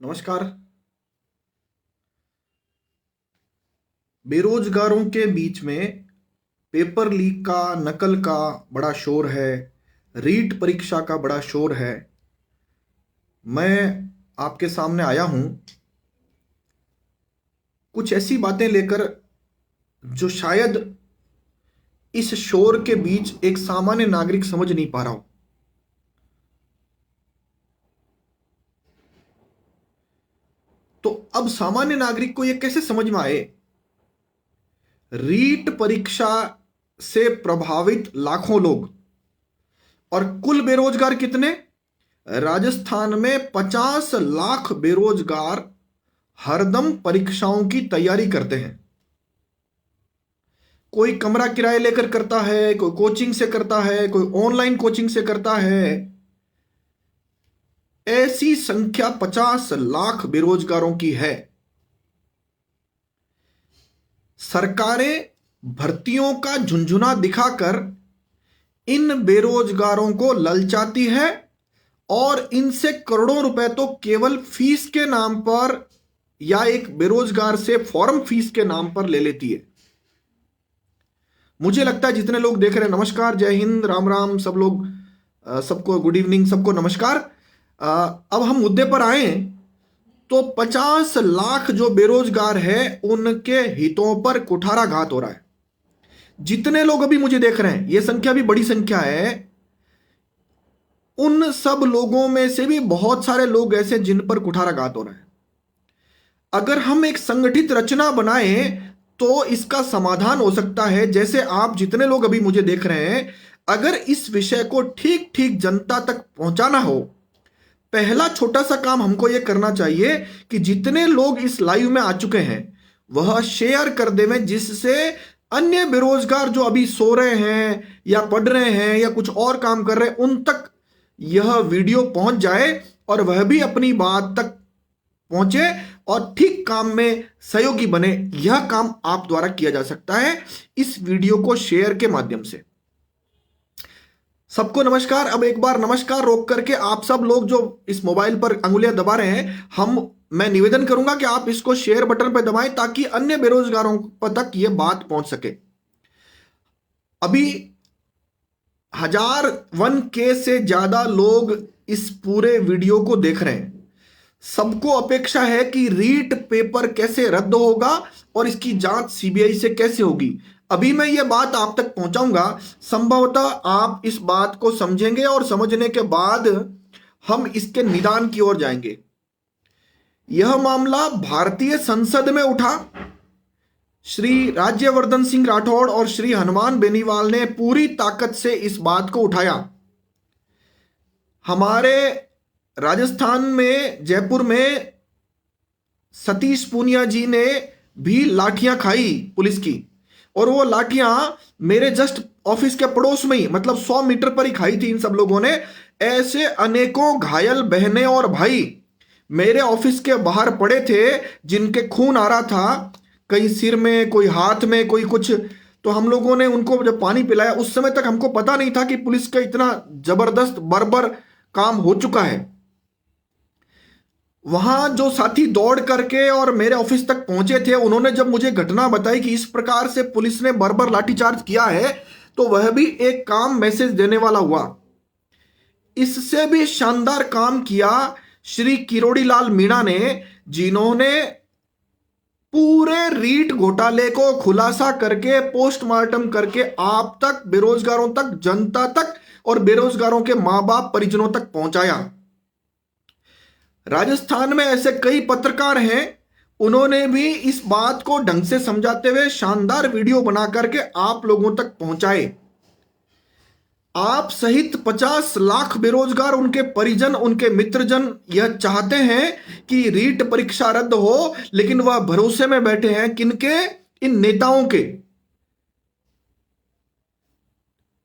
नमस्कार। बेरोजगारों के बीच में पेपर लीक का, नकल का बड़ा शोर है। रीट परीक्षा का बड़ा शोर है। मैं आपके सामने आया हूं कुछ ऐसी बातें लेकर जो शायद इस शोर के बीच एक सामान्य नागरिक समझ नहीं पा रहा हो। तो अब सामान्य नागरिक को यह कैसे समझ में आए? रीट परीक्षा से प्रभावित लाखों लोग और कुल बेरोजगार कितने? राजस्थान में 50 लाख बेरोजगार हरदम परीक्षाओं की तैयारी करते हैं। कोई कमरा किराए लेकर करता है, कोई कोचिंग से करता है, कोई ऑनलाइन कोचिंग से करता है। ऐसी संख्या 50 लाख बेरोजगारों की है। सरकारें भर्तियों का झुंझुना दिखाकर इन बेरोजगारों को ललचाती है और इनसे करोड़ों रुपए तो केवल फीस के नाम पर या एक बेरोजगार से फॉर्म फीस के नाम पर ले लेती है। मुझे लगता है जितने लोग देख रहे हैं, नमस्कार, जय हिंद, राम राम, सब लोग, सबको गुड इवनिंग, सबको नमस्कार। अब हम मुद्दे पर आए तो 50 लाख जो बेरोजगार है उनके हितों पर कुठाराघात हो रहा है। जितने लोग अभी मुझे देख रहे हैं, यह संख्या भी बड़ी संख्या है। उन सब लोगों में से भी बहुत सारे लोग ऐसे जिन पर कुठाराघात हो रहा है। अगर हम एक संगठित रचना बनाएं तो इसका समाधान हो सकता है। जैसे आप जितने लोग अभी मुझे देख रहे हैं, अगर इस विषय को ठीक ठीक जनता तक पहुंचाना हो, पहला छोटा सा काम हमको यह करना चाहिए कि जितने लोग इस लाइव में आ चुके हैं वह शेयर कर देवें, जिससे अन्य बेरोजगार जो अभी सो रहे हैं या पढ़ रहे हैं या कुछ और काम कर रहे हैं, उन तक यह वीडियो पहुंच जाए और वह भी अपनी बात तक पहुंचे और ठीक काम में सहयोगी बने। यह काम आप द्वारा किया जा सकता है इस वीडियो को शेयर के माध्यम से। सबको नमस्कार। अब एक बार नमस्कार रोक करके आप सब लोग जो इस मोबाइल पर अंगुलियां दबा रहे हैं, मैं निवेदन करूंगा कि आप इसको शेयर बटन पर दबाएं ताकि अन्य बेरोजगारों तक यह बात पहुंच सके। अभी 1001K से ज्यादा लोग इस पूरे वीडियो को देख रहे हैं। सबको अपेक्षा है कि रीट पेपर कैसे रद्द होगा और इसकी जांच सीबीआई से कैसे होगी। अभी मैं ये बात आप तक पहुंचाऊंगा। संभवतः आप इस बात को समझेंगे और समझने के बाद हम इसके निदान की ओर जाएंगे। यह मामला भारतीय संसद में उठा। श्री राज्यवर्धन सिंह राठौड़ और श्री हनुमान बेनीवाल ने पूरी ताकत से इस बात को उठाया। हमारे राजस्थान में, जयपुर में सतीश पूनिया जी ने भी लाठियां खाई पुलिस की, और वो लाठियां मेरे जस्ट ऑफिस के पड़ोस में ही, मतलब 100 मीटर पर ही खाई थी इन सब लोगों ने। ऐसे अनेकों घायल बहनें और भाई मेरे ऑफिस के बाहर पड़े थे जिनके खून आ रहा था, कहीं सिर में, कोई हाथ में, कोई कुछ। तो हम लोगों ने उनको जब पानी पिलाया, उस समय तक हमको पता नहीं था कि पुलिस का इतना जबरदस्त बर्बर काम हो चुका है। वहां जो साथी दौड़ करके और मेरे ऑफिस तक पहुंचे थे, उन्होंने जब मुझे घटना बताई कि इस प्रकार से पुलिस ने बर्बर लाठीचार्ज किया है, तो वह भी एक काम मैसेज देने वाला हुआ। इससे भी शानदार काम किया श्री किरोड़ी लाल मीणा ने, जिन्होंने पूरे रीट घोटाले को खुलासा करके, पोस्टमार्टम करके आप तक, बेरोजगारों तक, जनता तक और बेरोजगारों के मां बाप परिजनों तक पहुंचाया। राजस्थान में ऐसे कई पत्रकार हैं, उन्होंने भी इस बात को ढंग से समझाते हुए शानदार वीडियो बना करके आप लोगों तक पहुंचाए। आप सहित 50 लाख बेरोजगार, उनके परिजन, उनके मित्रजन यह चाहते हैं कि रीट परीक्षा रद्द हो, लेकिन वह भरोसे में बैठे हैं किनके? इन नेताओं के।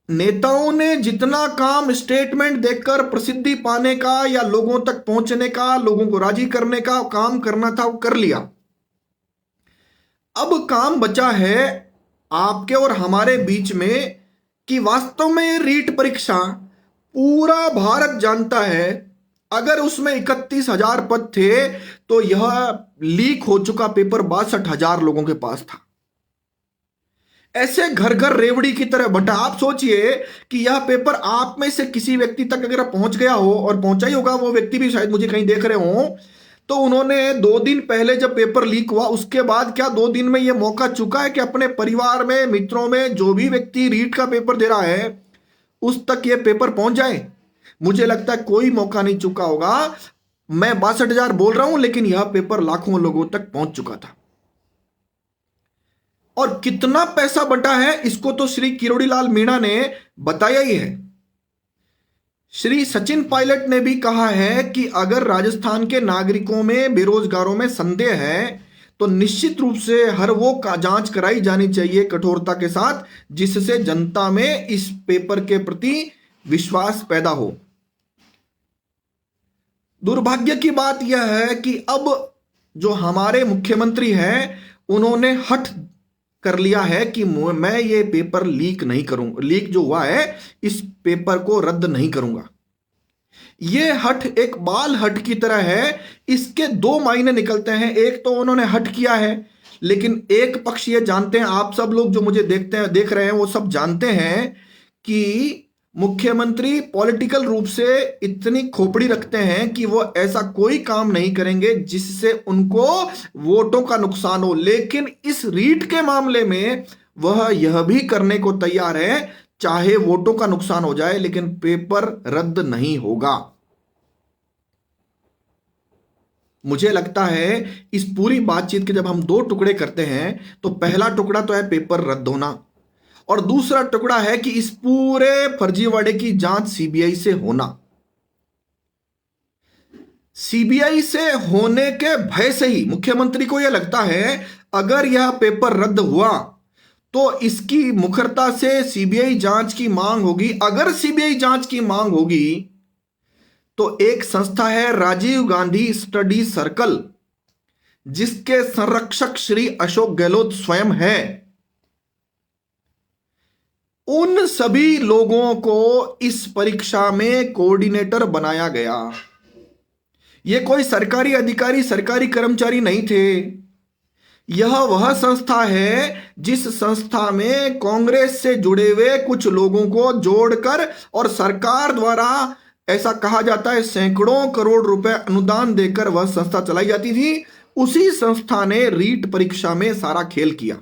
नेताओं ने जितना काम स्टेटमेंट देकर प्रसिद्धि पाने का या लोगों तक पहुंचने का, लोगों को राजी करने का काम करना था, वो कर लिया। अब काम बचा है आपके और हमारे बीच में कि वास्तव में रीट परीक्षा पूरा भारत जानता है अगर उसमें 31,000 पद थे तो यह लीक हो चुका पेपर 62,000 लोगों के पास था। ऐसे घर घर रेवड़ी की तरह बटा। आप सोचिए कि यह पेपर आप में से किसी व्यक्ति तक अगर पहुंच गया हो, और पहुंचा ही होगा, वो व्यक्ति भी शायद मुझे कहीं देख रहे हो, तो उन्होंने 2 दिन पहले जब पेपर लीक हुआ उसके बाद क्या 2 दिन में यह मौका चुका है कि अपने परिवार में, मित्रों में जो भी व्यक्ति रीट का पेपर दे रहा है उस तक यह पेपर पहुंच जाए? मुझे लगता है कोई मौका नहीं चुका होगा। मैं 62,000 बोल रहा हूं, लेकिन यह पेपर लाखों लोगों तक पहुंच चुका था। और कितना पैसा बटा है इसको तो श्री किरोड़ीलाल मीणा ने बताया ही है। श्री सचिन पायलट ने भी कहा है कि अगर राजस्थान के नागरिकों में, बेरोजगारों में संदेह है तो निश्चित रूप से हर वो जांच कराई जानी चाहिए कठोरता के साथ, जिससे जनता में इस पेपर के प्रति विश्वास पैदा हो। दुर्भाग्य की बात यह है कि अब जो हमारे मुख्यमंत्री हैं उन्होंने हठ कर लिया है कि मैं ये पेपर लीक नहीं करूंगा, लीक जो हुआ है इस पेपर को रद्द नहीं करूंगा। ये हठ एक बाल हठ की तरह है। इसके 2 मायने निकलते हैं। एक तो उन्होंने हठ किया है, लेकिन एक पक्ष ये जानते हैं, आप सब लोग जो मुझे देख रहे हैं वो सब जानते हैं कि मुख्यमंत्री पॉलिटिकल रूप से इतनी खोपड़ी रखते हैं कि वो ऐसा कोई काम नहीं करेंगे जिससे उनको वोटों का नुकसान हो। लेकिन इस रीट के मामले में वह यह भी करने को तैयार है, चाहे वोटों का नुकसान हो जाए, लेकिन पेपर रद्द नहीं होगा। मुझे लगता है इस पूरी बातचीत के जब हम 2 टुकड़े करते हैं तो पहला टुकड़ा तो है पेपर रद्द होना, और दूसरा टुकड़ा है कि इस पूरे फर्जीवाड़े की जांच सीबीआई से होना। सीबीआई से होने के भय से ही मुख्यमंत्री को यह लगता है अगर यह पेपर रद्द हुआ तो इसकी मुखरता से सीबीआई जांच की मांग होगी। अगर सीबीआई जांच की मांग होगी तो एक संस्था है राजीव गांधी स्टडी सर्कल, जिसके संरक्षक श्री अशोक गहलोत स्वयं है, उन सभी लोगों को इस परीक्षा में कोऑर्डिनेटर बनाया गया। ये कोई सरकारी अधिकारी, सरकारी कर्मचारी नहीं थे। यह वह संस्था है जिस संस्था में कांग्रेस से जुड़े हुए कुछ लोगों को जोड़कर और सरकार द्वारा ऐसा कहा जाता है सैकड़ों करोड़ रुपए अनुदान देकर वह संस्था चलाई जाती थी। उसी संस्था ने रीट परीक्षा में सारा खेल किया।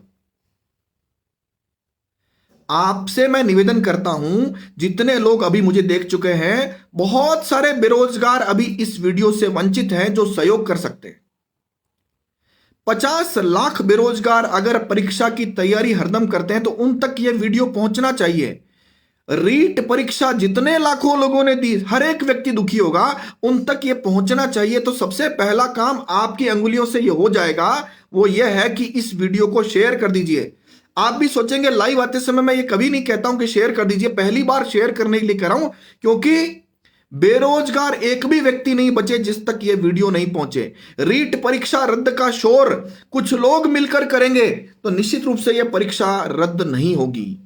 आपसे मैं निवेदन करता हूं, जितने लोग अभी मुझे देख चुके हैं, बहुत सारे बेरोजगार अभी इस वीडियो से वंचित हैं जो सहयोग कर सकते हैं। 50 लाख बेरोजगार अगर परीक्षा की तैयारी हरदम करते हैं तो उन तक यह वीडियो पहुंचना चाहिए। रीट परीक्षा जितने लाखों लोगों ने दी, हर एक व्यक्ति दुखी होगा, उन तक यह पहुंचना चाहिए। तो सबसे पहला काम आपकी अंगुलियों से यह हो जाएगा, वो यह है कि इस वीडियो को शेयर कर दीजिए। आप भी सोचेंगे लाइव आते समय मैं ये कभी नहीं कहता हूं कि शेयर कर दीजिए, पहली बार शेयर करने के लिए कर रहा हूं, क्योंकि बेरोजगार एक भी व्यक्ति नहीं बचे जिस तक ये वीडियो नहीं पहुंचे। रीट परीक्षा रद्द का शोर कुछ लोग मिलकर करेंगे तो निश्चित रूप से यह परीक्षा रद्द नहीं होगी।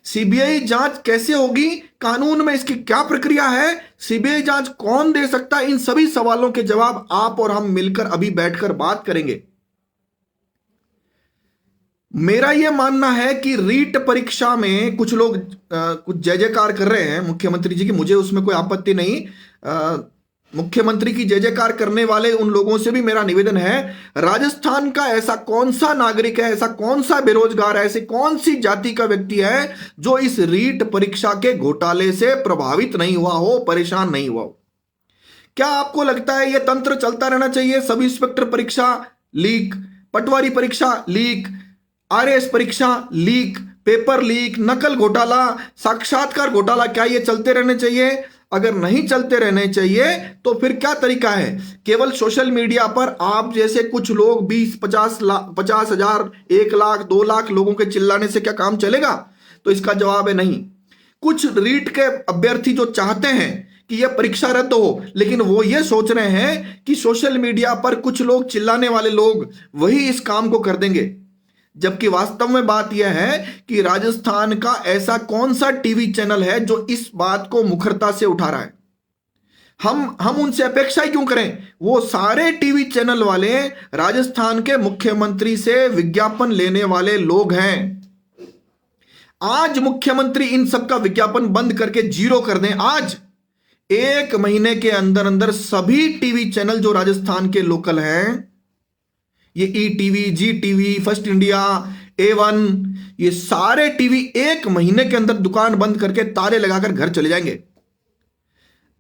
सीबीआई जांच कैसे होगी, कानून में इसकी क्या प्रक्रिया है, सीबीआई जांच कौन दे सकता है, इन सभी सवालों के जवाब आप और हम मिलकर अभी बैठकर बात करेंगे। मेरा यह मानना है कि रीट परीक्षा में कुछ लोग कुछ जय जयकार कर रहे हैं मुख्यमंत्री जी की, मुझे उसमें कोई आपत्ति नहीं। मुख्यमंत्री की जय जयकार करने वाले उन लोगों से भी मेरा निवेदन है, राजस्थान का ऐसा कौन सा नागरिक है, ऐसा कौन सा बेरोजगार है, ऐसी कौन सी जाति का व्यक्ति है जो इस रीट परीक्षा के घोटाले से प्रभावित नहीं हुआ हो, परेशान नहीं हुआ हो? क्या आपको लगता है यह तंत्र चलता रहना चाहिए? सब इंस्पेक्टर परीक्षा लीक, पटवारी परीक्षा लीक, आरएएस परीक्षा लीक, पेपर लीक, नकल घोटाला, साक्षात्कार घोटाला, क्या ये चलते रहने चाहिए? अगर नहीं चलते रहने चाहिए तो फिर क्या तरीका है? केवल सोशल मीडिया पर आप जैसे कुछ लोग 20-50,000, 1 लाख, 2 लाख लोगों के चिल्लाने से क्या काम चलेगा? तो इसका जवाब है नहीं। कुछ रीट के अभ्यर्थी जो चाहते हैं कि यह परीक्षा रद्द हो, लेकिन वो ये सोच रहे हैं कि सोशल मीडिया पर कुछ लोग, चिल्लाने वाले लोग, वही इस काम को कर देंगे। जबकि वास्तव में बात यह है कि राजस्थान का ऐसा कौन सा टीवी चैनल है जो इस बात को मुखरता से उठा रहा है? हम उनसे अपेक्षा ही क्यों करें? वो सारे टीवी चैनल वाले राजस्थान के मुख्यमंत्री से विज्ञापन लेने वाले लोग हैं। आज मुख्यमंत्री इन सब का विज्ञापन बंद करके जीरो कर दें, आज 1 महीने के अंदर अंदर सभी टीवी चैनल जो राजस्थान के लोकल हैं, ये ईटीवी, जी टीवी, फर्स्ट इंडिया, A1, ये सारे टीवी 1 महीने के अंदर दुकान बंद करके ताले लगाकर घर चले जाएंगे।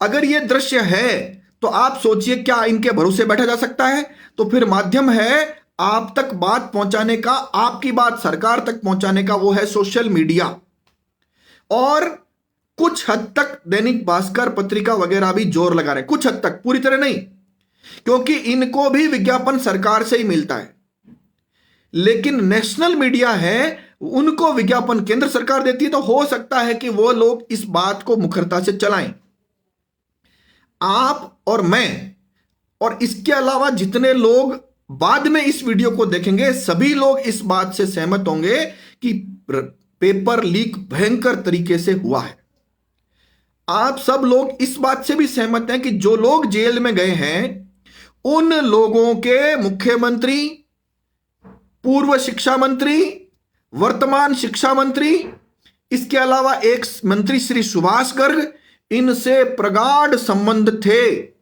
अगर ये दृश्य है तो आप सोचिए क्या इनके भरोसे बैठा जा सकता है? तो फिर माध्यम है आप तक बात पहुंचाने का, आपकी बात सरकार तक पहुंचाने का, वो है सोशल मीडिया। और कुछ हद तक दैनिक भास्कर पत्रिका वगैरह भी जोर लगा रहे, कुछ हद तक, पूरी तरह नहीं, क्योंकि इनको भी विज्ञापन सरकार से ही मिलता है। लेकिन नेशनल मीडिया है, उनको विज्ञापन केंद्र सरकार देती है, तो हो सकता है कि वो लोग इस बात को मुखरता से चलाएं। आप और मैं और इसके अलावा जितने लोग बाद में इस वीडियो को देखेंगे, सभी लोग इस बात से सहमत होंगे कि पेपर लीक भयंकर तरीके से हुआ है। आप सब लोग इस बात से भी सहमत हैं कि जो लोग जेल में गए हैं उन लोगों के मुख्यमंत्री, पूर्व शिक्षा मंत्री, वर्तमान शिक्षा मंत्री, इसके अलावा एक मंत्री श्री सुभाष गर्ग, इनसे प्रगाढ़ संबंध थे।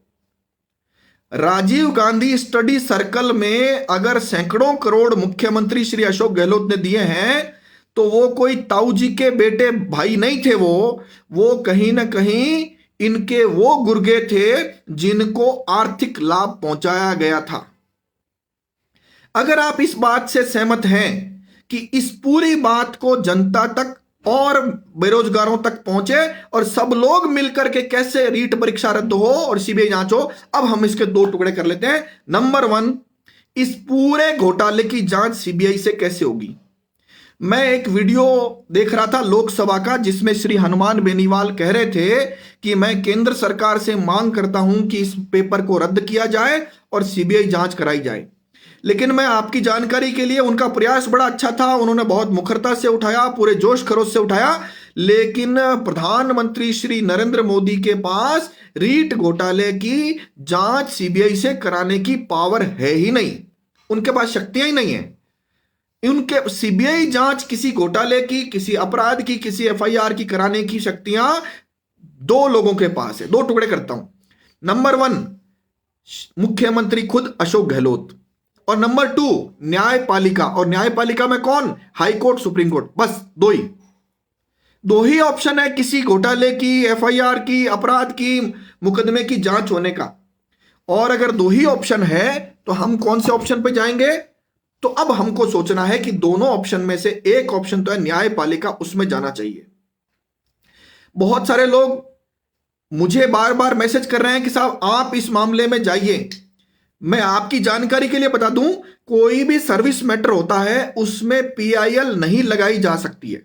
राजीव गांधी स्टडी सर्कल में अगर सैकड़ों करोड़ मुख्यमंत्री श्री अशोक गहलोत ने दिए हैं तो वो कोई ताऊ जी के बेटे भाई नहीं थे, वो कहीं ना कहीं इनके वो गुर्गे थे जिनको आर्थिक लाभ पहुंचाया गया था। अगर आप इस बात से सहमत हैं कि इस पूरी बात को जनता तक और बेरोजगारों तक पहुंचे और सब लोग मिलकर के कैसे रीट परीक्षा रद्द हो और सीबीआई जांच हो, अब हम इसके 2 टुकड़े कर लेते हैं। नंबर 1, इस पूरे घोटाले की जांच सीबीआई से कैसे होगी? मैं एक वीडियो देख रहा था लोकसभा का, जिसमें श्री हनुमान बेनीवाल कह रहे थे कि मैं केंद्र सरकार से मांग करता हूं कि इस पेपर को रद्द किया जाए और सीबीआई जांच कराई जाए। लेकिन मैं आपकी जानकारी के लिए, उनका प्रयास बड़ा अच्छा था, उन्होंने बहुत मुखरता से उठाया, पूरे जोश खरोश से उठाया, लेकिन प्रधानमंत्री श्री नरेंद्र मोदी के पास रीट घोटाले की जांच सीबीआई से कराने की पावर है ही नहीं, उनके पास शक्तियां ही नहीं है। उनके सीबीआई जांच किसी घोटाले की, किसी अपराध की, किसी एफआईआर की कराने की शक्तियां 2 लोगों के पास है। 2 टुकड़े करता हूं। नंबर 1, मुख्यमंत्री खुद अशोक गहलोत, और नंबर 2 न्यायपालिका। और न्यायपालिका में कौन? High court, supreme court. बस 2 ही ऑप्शन है किसी घोटाले की, एफआईआर की, अपराध की, मुकदमे की जांच होने का। और अगर 2 ही ऑप्शन है तो हम कौन से ऑप्शन पे जाएंगे? तो अब हमको सोचना है कि दोनों ऑप्शन में से एक ऑप्शन तो है न्यायपालिका, उसमें जाना चाहिए। बहुत सारे लोग मुझे बार बार मैसेज कर रहे हैं कि साहब आप इस मामले में जाइए। मैं आपकी जानकारी के लिए बता दूं, कोई भी सर्विस मैटर होता है उसमें पीआईएल नहीं लगाई जा सकती है।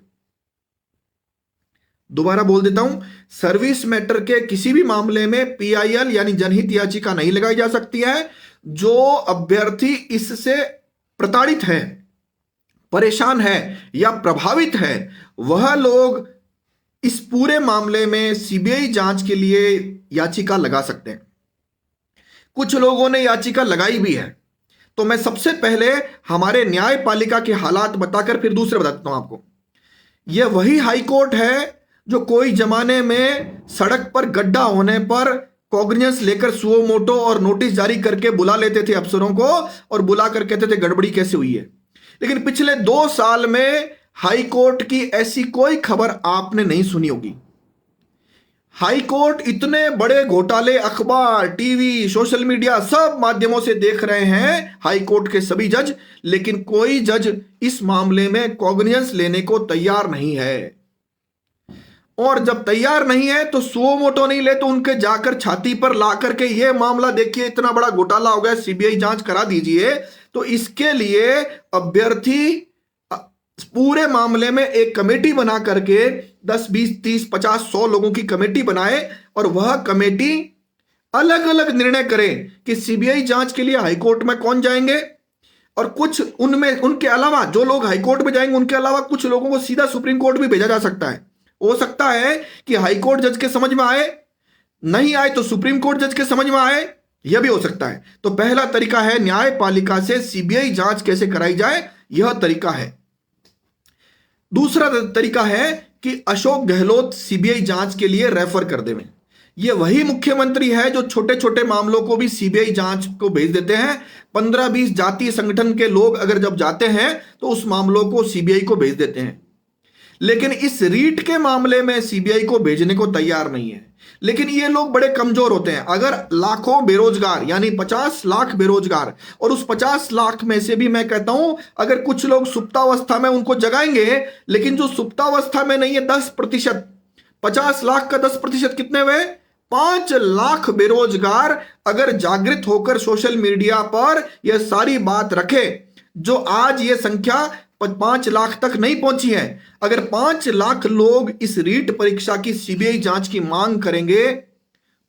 दोबारा बोल देता हूं, सर्विस मैटर के किसी भी मामले में पीआईएल यानी जनहित याचिका नहीं लगाई जा सकती है। जो अभ्यर्थी इससे प्रताड़ित है, परेशान है या प्रभावित है, वह लोग इस पूरे मामले में सीबीआई जांच के लिए याचिका लगा सकते हैं। कुछ लोगों ने याचिका लगाई भी है। तो मैं सबसे पहले हमारे न्यायपालिका के हालात बताकर फिर दूसरे बताता हूं आपको। यह वही हाई कोर्ट है जो कोई जमाने में सड़क पर गड्ढा होने पर कॉग्निजेंस लेकर सुओ मोटो और नोटिस जारी करके बुला लेते थे अफसरों को और बुला कर कहते थे गड़बड़ी कैसे हुई है। लेकिन पिछले 2 साल में हाई कोर्ट की ऐसी कोई खबर आपने नहीं सुनी होगी। हाई कोर्ट इतने बड़े घोटाले अखबार, टीवी, सोशल मीडिया सब माध्यमों से देख रहे हैं, हाई कोर्ट के सभी जज, लेकिन कोई जज इस मामले में कॉग्निजेंस लेने को तैयार नहीं है। और जब तैयार नहीं है तो सुओ मोटो नहीं ले तो उनके जाकर छाती पर ला करके ये मामला देखिए इतना बड़ा घोटाला हो गया, सीबीआई जांच करा दीजिए। तो इसके लिए अभ्यर्थी पूरे मामले में एक कमेटी बना करके 10, 20, 30, 50, 100 लोगों की कमेटी बनाए और वह कमेटी अलग अलग निर्णय करे कि सीबीआई जांच के लिए हाईकोर्ट में कौन जाएंगे। और कुछ उनमें, उनके अलावा जो लोग हाईकोर्ट में जाएंगे उनके अलावा कुछ लोगों को सीधा सुप्रीम कोर्ट भी भेजा जा सकता है। हो सकता है कि हाईकोर्ट जज के समझ में आए नहीं आए तो सुप्रीम कोर्ट जज के समझ में आए, यह भी हो सकता है। तो पहला तरीका है न्यायपालिका से सीबीआई जांच कैसे कराई जाए, यह तरीका है। दूसरा तरीका है कि अशोक गहलोत सीबीआई जांच के लिए रेफर कर देवें। ये वही मुख्यमंत्री है जो छोटे छोटे मामलों को भी सीबीआई जांच को भेज देते हैं। 15-20 जातीय संगठन के लोग अगर जब जाते हैं तो उस मामलों को सीबीआई को भेज देते हैं, लेकिन इस रीट के मामले में सीबीआई को भेजने को तैयार नहीं है। लेकिन ये लोग बड़े कमजोर होते हैं। अगर लाखों बेरोजगार यानी 50 लाख बेरोजगार, और उस 50 लाख में से भी मैं कहता हूं अगर कुछ लोग सुप्तावस्था में उनको जगाएंगे, लेकिन जो सुप्तावस्था में नहीं है 10%, 50 लाख का 10% कितने हुए, 5 लाख बेरोजगार अगर जागृत होकर सोशल मीडिया पर यह सारी बात रखे, जो आज यह संख्या 5 लाख तक नहीं पहुंची है, अगर 5 लाख लोग इस रीट परीक्षा की सीबीआई जांच की मांग करेंगे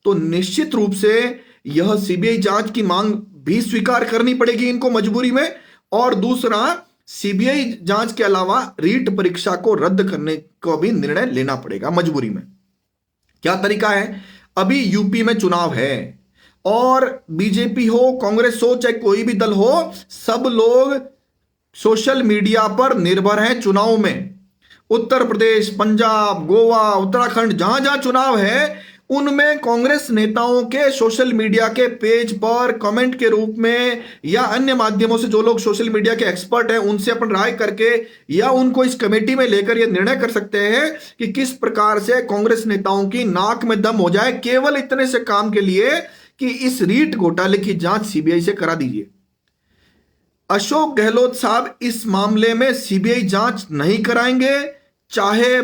तो निश्चित रूप से यह सीबीआई जांच की मांग भी स्वीकार करनी पड़ेगी इनको मजबूरी में। और दूसरा, सीबीआई जांच के अलावा रीट परीक्षा को रद्द करने का भी निर्णय लेना पड़ेगा मजबूरी में। क्या तरीका है, अभी यूपी में चुनाव है और बीजेपी हो, कांग्रेस हो, चाहे कोई भी दल हो, सब लोग सोशल मीडिया पर निर्भर है चुनाव में। उत्तर प्रदेश, पंजाब, गोवा, उत्तराखंड, जहां जहां चुनाव है उनमें कांग्रेस नेताओं के सोशल मीडिया के पेज पर कमेंट के रूप में या अन्य माध्यमों से जो लोग सोशल मीडिया के एक्सपर्ट हैं उनसे अपन राय करके या उनको इस कमेटी में लेकर यह निर्णय कर सकते हैं कि किस प्रकार से कांग्रेस नेताओं की नाक में दम हो जाए, केवल इतने से काम के लिए कि इस रीट घोटाले की जांच सीबीआई से करा दीजिए। अशोक गहलोत साहब इस मामले में सीबीआई जांच नहीं कराएंगे, चाहे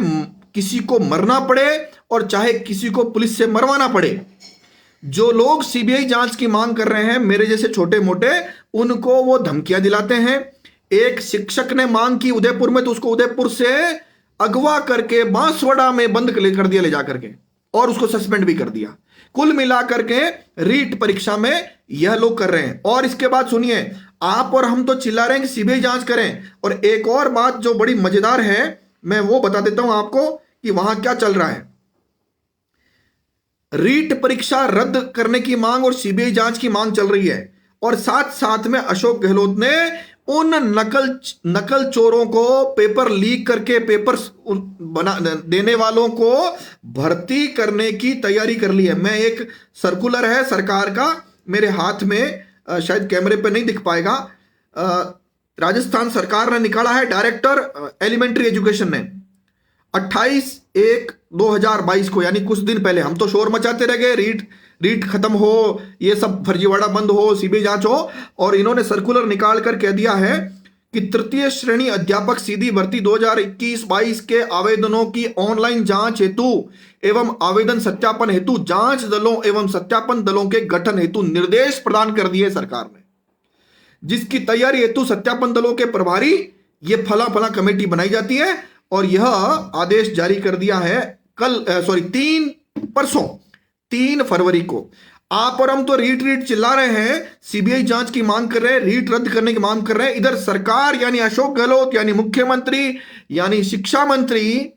किसी को मरना पड़े और चाहे किसी को पुलिस से मरवाना पड़े। जो लोग सीबीआई जांच की मांग कर रहे हैं, मेरे जैसे छोटे मोटे, उनको वो धमकियां दिलाते हैं। एक शिक्षक ने मांग की उदयपुर में, तो उसको उदयपुर से अगवा करके बांसवाड़ा में बंद कर दिया ले जाकर के, और उसको सस्पेंड भी कर दिया। कुल मिलाकर के रीट परीक्षा में यह लोग कर रहे हैं। और इसके बाद सुनिए, आप और हम तो चिल्ला रहे हैं कि सीबीआई जांच करें, और एक और बात जो बड़ी मजेदार है मैं वो बता देता हूं आपको कि वहां क्या चल रहा है। रीट परीक्षा रद्द करने की मांग और सीबीआई जांच की मांग चल रही है, और साथ साथ में अशोक गहलोत ने उन नकल चोरों को, पेपर लीक करके पेपर बना देने वालों को भर्ती करने की तैयारी कर ली है। मैं एक सर्कुलर है सरकार का मेरे हाथ में, शायद कैमरे पे नहीं दिख पाएगा, राजस्थान सरकार ने निकाला है, डायरेक्टर एलिमेंट्री एजुकेशन ने 28/1/2022 को, यानी कुछ दिन पहले। हम तो शोर मचाते रह गए रीट खत्म हो, ये सब फर्जीवाड़ा बंद हो, सीबीआई जांच हो, और इन्होंने सर्कुलर निकाल कर कह दिया है कि तृतीय श्रेणी अध्यापक सीधी भर्ती 2021-22 के आवेदनों की ऑनलाइन जांच हेतु एवं आवेदन सत्यापन हेतु जांच दलों एवं सत्यापन दलों के गठन हेतु निर्देश प्रदान कर दिए सरकार ने, जिसकी तैयारी हेतु सत्यापन दलों के प्रभारी ये फला फला कमेटी बनाई जाती है। और यह आदेश जारी कर दिया है परसों 3 फरवरी को। आप और हम तो रीट चिल्ला रहे हैं, सीबीआई जांच की मांग कर रहे हैं, रीट रद्द करने की मांग कर रहे हैं। इधर सरकार यानी अशोक गहलोत यानी मुख्यमंत्री यानी शिक्षा मंत्री,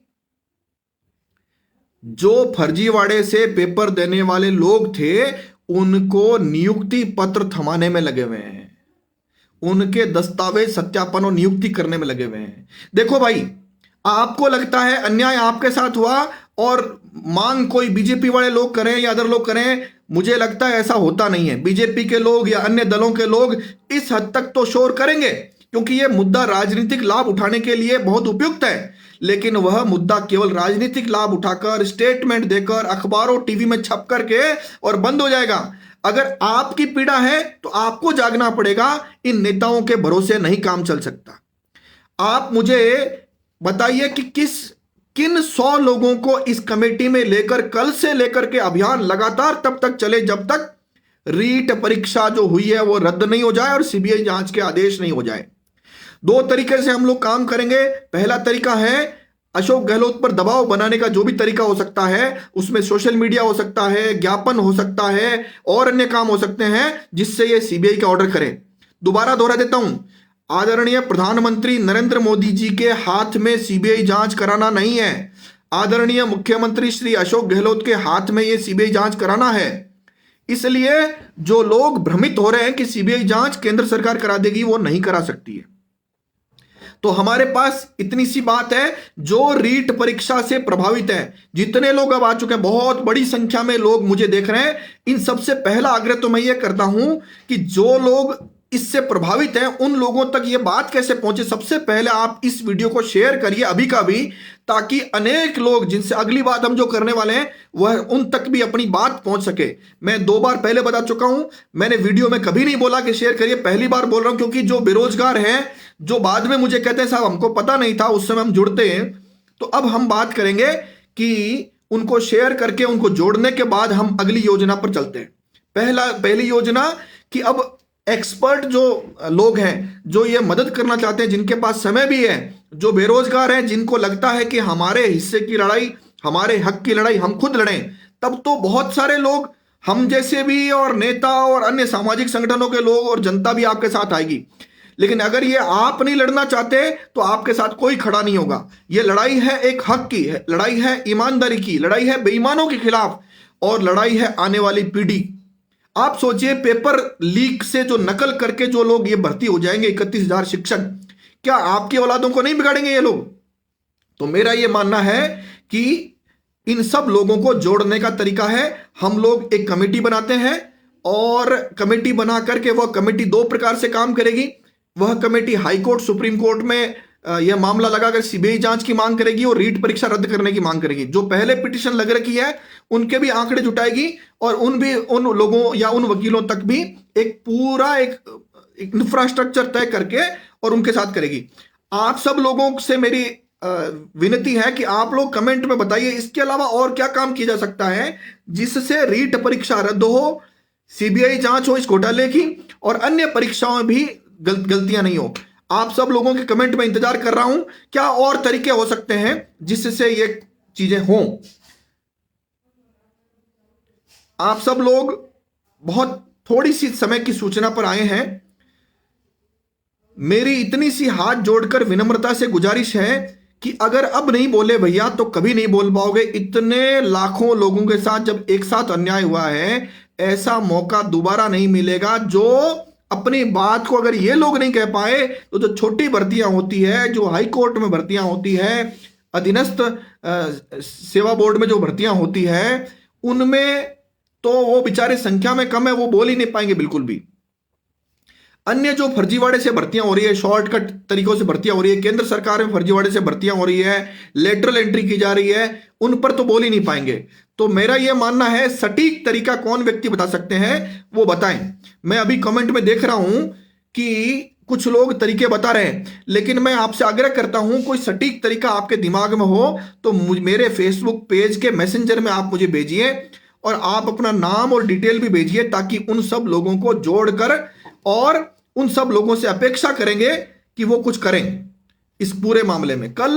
जो फर्जीवाड़े से पेपर देने वाले लोग थे उनको नियुक्ति पत्र थमाने में लगे हुए हैं, उनके दस्तावेज सत्यापन और नियुक्ति करने में लगे हुए हैं। देखो भाई, आपको लगता है अन्याय आपके साथ हुआ और मांग कोई बीजेपी वाले लोग करें या अदर लोग करें, मुझे लगता है ऐसा होता नहीं है। बीजेपी के लोग या अन्य दलों के लोग इस हद तक तो शोर करेंगे क्योंकि यह मुद्दा राजनीतिक लाभ उठाने के लिए बहुत उपयुक्त है, लेकिन वह मुद्दा केवल राजनीतिक लाभ उठाकर, स्टेटमेंट देकर, अखबारों टीवी में छप करके और बंद हो जाएगा। अगर आपकी पीड़ा है तो आपको जागना पड़ेगा, इन नेताओं के भरोसे नहीं काम चल सकता। आप मुझे बताइए कि किन 100 लोगों को इस कमेटी में लेकर कल से लेकर के अभियान लगातार तब तक चले जब तक रीट परीक्षा जो हुई है वो रद्द नहीं हो जाए और सीबीआई जांच के आदेश नहीं हो जाए। 2 तरीके से हम लोग काम करेंगे। पहला तरीका है अशोक गहलोत पर दबाव बनाने का, जो भी तरीका हो सकता है, उसमें सोशल मीडिया हो सकता है, ज्ञापन हो सकता है और अन्य काम हो सकते हैं जिससे ये सीबीआई का ऑर्डर करे। दोबारा दोहरा देता हूं, आदरणीय प्रधानमंत्री नरेंद्र मोदी जी के हाथ में सीबीआई जांच कराना नहीं है। आदरणीय मुख्यमंत्री श्री अशोक गहलोत के हाथ में ये सीबीआई जांच कराना है। इसलिए जो लोग भ्रमित हो रहे हैं कि सीबीआई जांच केंद्र सरकार करा देगी, वो नहीं करा सकती है। तो हमारे पास इतनी सी बात है, जो रीट परीक्षा से प्रभावित है, जितने लोग अब आ चुके हैं, बहुत बड़ी संख्या में लोग मुझे देख रहे हैं, इन सबसे पहला आग्रह तो मैं ये करता हूं कि जो लोग इससे प्रभावित हैं उन लोगों तक ये बात कैसे पहुंचे। सबसे पहले आप इस वीडियो को शेयर करिए अभी का भी, ताकि अनेक लोग जिनसे अगली बात हम जो करने वाले हैं वह उन तक भी अपनी बात पहुंच सके। मैं 2 बार पहले बता चुका हूं, मैंने वीडियो में कभी नहीं बोला कि शेयर करिए, पहली बार बोल रहा हूं, क्योंकि जो बेरोजगार हैं, जो बाद में मुझे कहते हैं साहब हमको पता नहीं था, उस समय हम जुड़ते हैं, तो अब हम बात करेंगे कि उनको शेयर करके उनको जोड़ने के बाद हम अगली योजना पर चलते हैं। पहली योजना कि अब एक्सपर्ट जो लोग हैं, जो ये मदद करना चाहते हैं, जिनके पास समय भी है, जो बेरोजगार हैं, जिनको लगता है कि हमारे हिस्से की लड़ाई, हमारे हक की लड़ाई हम खुद लड़ें, तब तो बहुत सारे लोग हम जैसे भी और नेता और अन्य सामाजिक संगठनों के लोग और जनता भी आपके साथ आएगी। लेकिन अगर ये आप नहीं लड़ना चाहते तो आपके साथ कोई खड़ा नहीं होगा। ये लड़ाई है एक हक की, है लड़ाई है ईमानदारी की, लड़ाई है बेईमानों के खिलाफ, और लड़ाई है आने वाली पीढ़ी। आप सोचिए, पेपर लीक से जो नकल करके जो लोग ये भर्ती हो जाएंगे 31,000 शिक्षक, क्या आपकी औलादों को नहीं बिगाड़ेंगे ये लोग? तो मेरा ये मानना है कि इन सब लोगों को जोड़ने का तरीका है, हम लोग एक कमेटी बनाते हैं, और कमेटी बना करके वह कमेटी 2 प्रकार से काम करेगी। वह committee high court, supreme court में यह मामला लगाकर सीबीआई जांच की मांग करेगी और रीट परीक्षा रद्द करने की मांग करेगी। जो पहले पिटीशन लग रखी है उनके भी आंकड़े जुटाएगी, और उन लोगों या उन वकीलों तक भी एक पूरा एक इंफ्रास्ट्रक्चर तय करके और उनके साथ करेगी। आप सब लोगों से मेरी विनती है कि आप लोग कमेंट में बताइए इसके अलावा और क्या काम किया जा सकता है जिससे रीट परीक्षा रद्द हो, सीबीआई जांच हो इस घोटाले की, और अन्य परीक्षाओं में भी गलतियां नहीं हो। आप सब लोगों के कमेंट में इंतजार कर रहा हूं, क्या और तरीके हो सकते हैं जिससे ये चीजें हों। आप सब लोग बहुत थोड़ी सी समय की सूचना पर आए हैं। मेरी इतनी सी हाथ जोड़कर विनम्रता से गुजारिश है कि अगर अब नहीं बोले भैया तो कभी नहीं बोल पाओगे। इतने लाखों लोगों के साथ जब एक साथ अन्याय हुआ है, ऐसा मौका दोबारा नहीं मिलेगा। जो अपनी बात को अगर ये लोग नहीं कह पाए, तो जो छोटी भर्तियां होती है, जो हाई कोर्ट में भर्तियां होती है, अधीनस्थ सेवा बोर्ड में जो भर्तियां होती है, उनमें तो वो बेचारे संख्या में कम है, वो बोल ही नहीं पाएंगे बिल्कुल भी। अन्य जो फर्जीवाड़े से भर्तियां हो रही है, शॉर्टकट तरीकों से भर्तियां हो रही है, केंद्र सरकार में फर्जीवाड़े से भर्तियां हो रही है, लेटरल एंट्री की जा रही है, उन पर तो बोल ही नहीं पाएंगे। तो मेरा यह मानना है, सटीक तरीका कौन व्यक्ति बता सकते हैं वो बताएं। मैं अभी कमेंट में देख रहा हूं कि कुछ लोग तरीके बता रहे हैं, लेकिन मैं आपसे आग्रह करता हूं कोई सटीक तरीका आपके दिमाग में हो तो मेरे फेसबुक पेज के मैसेंजर में आप मुझे भेजिए, और आप अपना नाम और डिटेल भी भेजिए, ताकि उन सब लोगों को जोड़कर और उन सब लोगों से अपेक्षा करेंगे कि वो कुछ करें इस पूरे मामले में। कल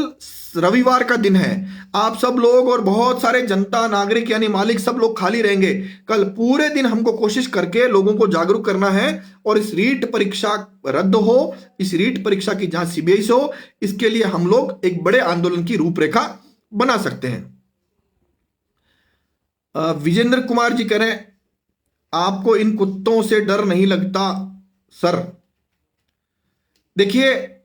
रविवार का दिन है, आप सब लोग और बहुत सारे जनता, नागरिक यानी मालिक सब लोग खाली रहेंगे। कल पूरे दिन हमको कोशिश करके लोगों को जागरूक करना है, और इस रीट परीक्षा रद्द हो, इस रीट परीक्षा की जांच सीबीआई से हो। इसके लिए हम लोग एक बड़े आंदोलन की रूपरेखा बना सकते हैं। विजेंद्र कुमार जी कह रहे हैं आपको इन कुत्तों से डर नहीं लगता सर। देखिए,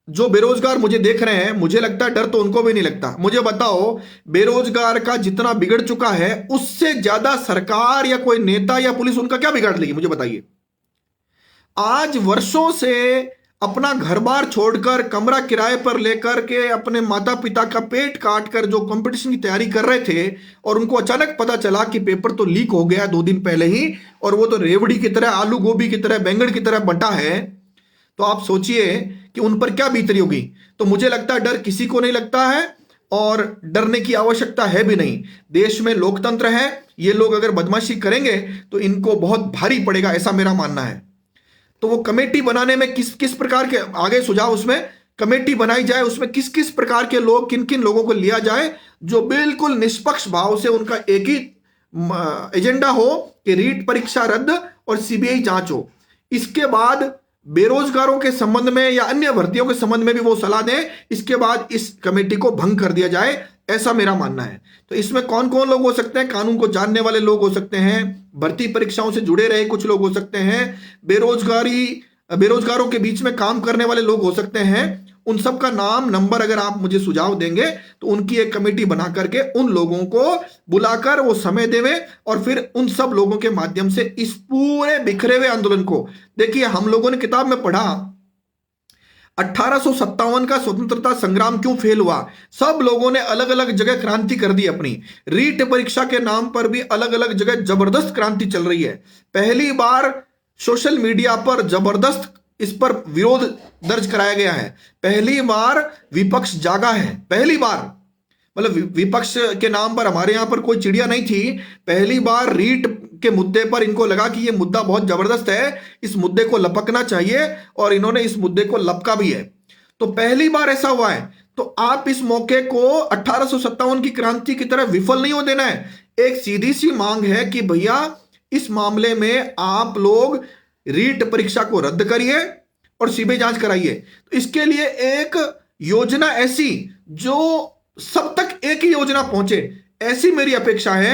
जो बेरोजगार मुझे देख रहे हैं, मुझे लगता है डर तो उनको भी नहीं लगता। मुझे बताओ, बेरोजगार का जितना बिगड़ चुका है, उससे ज्यादा सरकार या कोई नेता या पुलिस उनका क्या बिगाड़ लेगी? मुझे बताइए। आज वर्षों से अपना घर बार छोड़कर, कमरा किराए पर लेकर के, अपने माता पिता का पेट काट कर जो कंपटीशन की तैयारी कर रहे थे, और उनको अचानक पता चला कि पेपर तो लीक हो गया 2 दिन पहले ही, और वो तो रेवड़ी की तरह, आलू गोभी की तरह, बैंगन की तरह बंटा है, तो आप सोचिए कि उन पर क्या बीत रही होगी। तो मुझे लगता है डर किसी को नहीं लगता है, और डरने की आवश्यकता है भी नहीं। देश में लोकतंत्र है, ये लोग अगर बदमाशी करेंगे तो इनको बहुत भारी पड़ेगा, ऐसा मेरा मानना है। तो वो कमेटी बनाने में किस किस प्रकार के आगे सुझाव, उसमें कमेटी बनाई जाए, उसमें किस किस प्रकार के लोग, किन किन लोगों को लिया जाए जो बिल्कुल निष्पक्ष भाव से, उनका एक ही एजेंडा हो कि रीट परीक्षा रद्द और सीबीआई जांच हो। इसके बाद बेरोजगारों के संबंध में या अन्य भर्तियों के संबंध में भी वो सलाह दें, इसके बाद इस कमेटी को भंग कर दिया जाए, ऐसा मेरा मानना है। तो इसमें कौन कौन लोग हो सकते हैं? कानून को जानने वाले लोग हो सकते हैं, भर्ती परीक्षाओं से जुड़े रहे कुछ लोग हो सकते हैं, बेरोजगारों के बीच में काम करने वाले लोग हो सकते हैं। उन सब का नाम नंबर अगर आप मुझे सुझाव देंगे तो उनकी एक कमेटी बना करके उन लोगों को बुलाकर वो समय देवे और फिर उन सब लोगों के माध्यम से इस पूरे बिखरे हुए आंदोलन को, देखिए हम लोगों ने किताब में पढ़ा 1857 का स्वतंत्रता संग्राम क्यों फेल हुआ। सब लोगों ने अलग अलग जगह क्रांति कर दी अपनी। रीट परीक्षा के नाम पर भी अलग अलग जगह जबरदस्त क्रांति चल रही है। पहली बार सोशल मीडिया पर जबरदस्त इस पर विरोध दर्ज कराया गया है। पहली बार विपक्ष जागा है, पहली बार, मतलब विपक्ष के नाम पर हमारे यहां पर कोई चिड़िया नहीं थी। पहली बार रीट के मुद्दे पर इनको लगा कि ये मुद्दा बहुत जबरदस्त है, इस मुद्दे को लपकना चाहिए, और इन्होंने इस मुद्दे को लपका भी है। तो पहली बार ऐसा हुआ है। तो आप इस मौके को 1857 की क्रांति की तरह विफल नहीं हो देना है। एक सीधी सी मांग है कि भैया इस मामले में आप लोग रीट परीक्षा को रद्द करिए और सीबीआई जांच कराइए। तो इसके लिए एक योजना ऐसी जो सब तक एक ही योजना पहुंचे, ऐसी मेरी अपेक्षा है।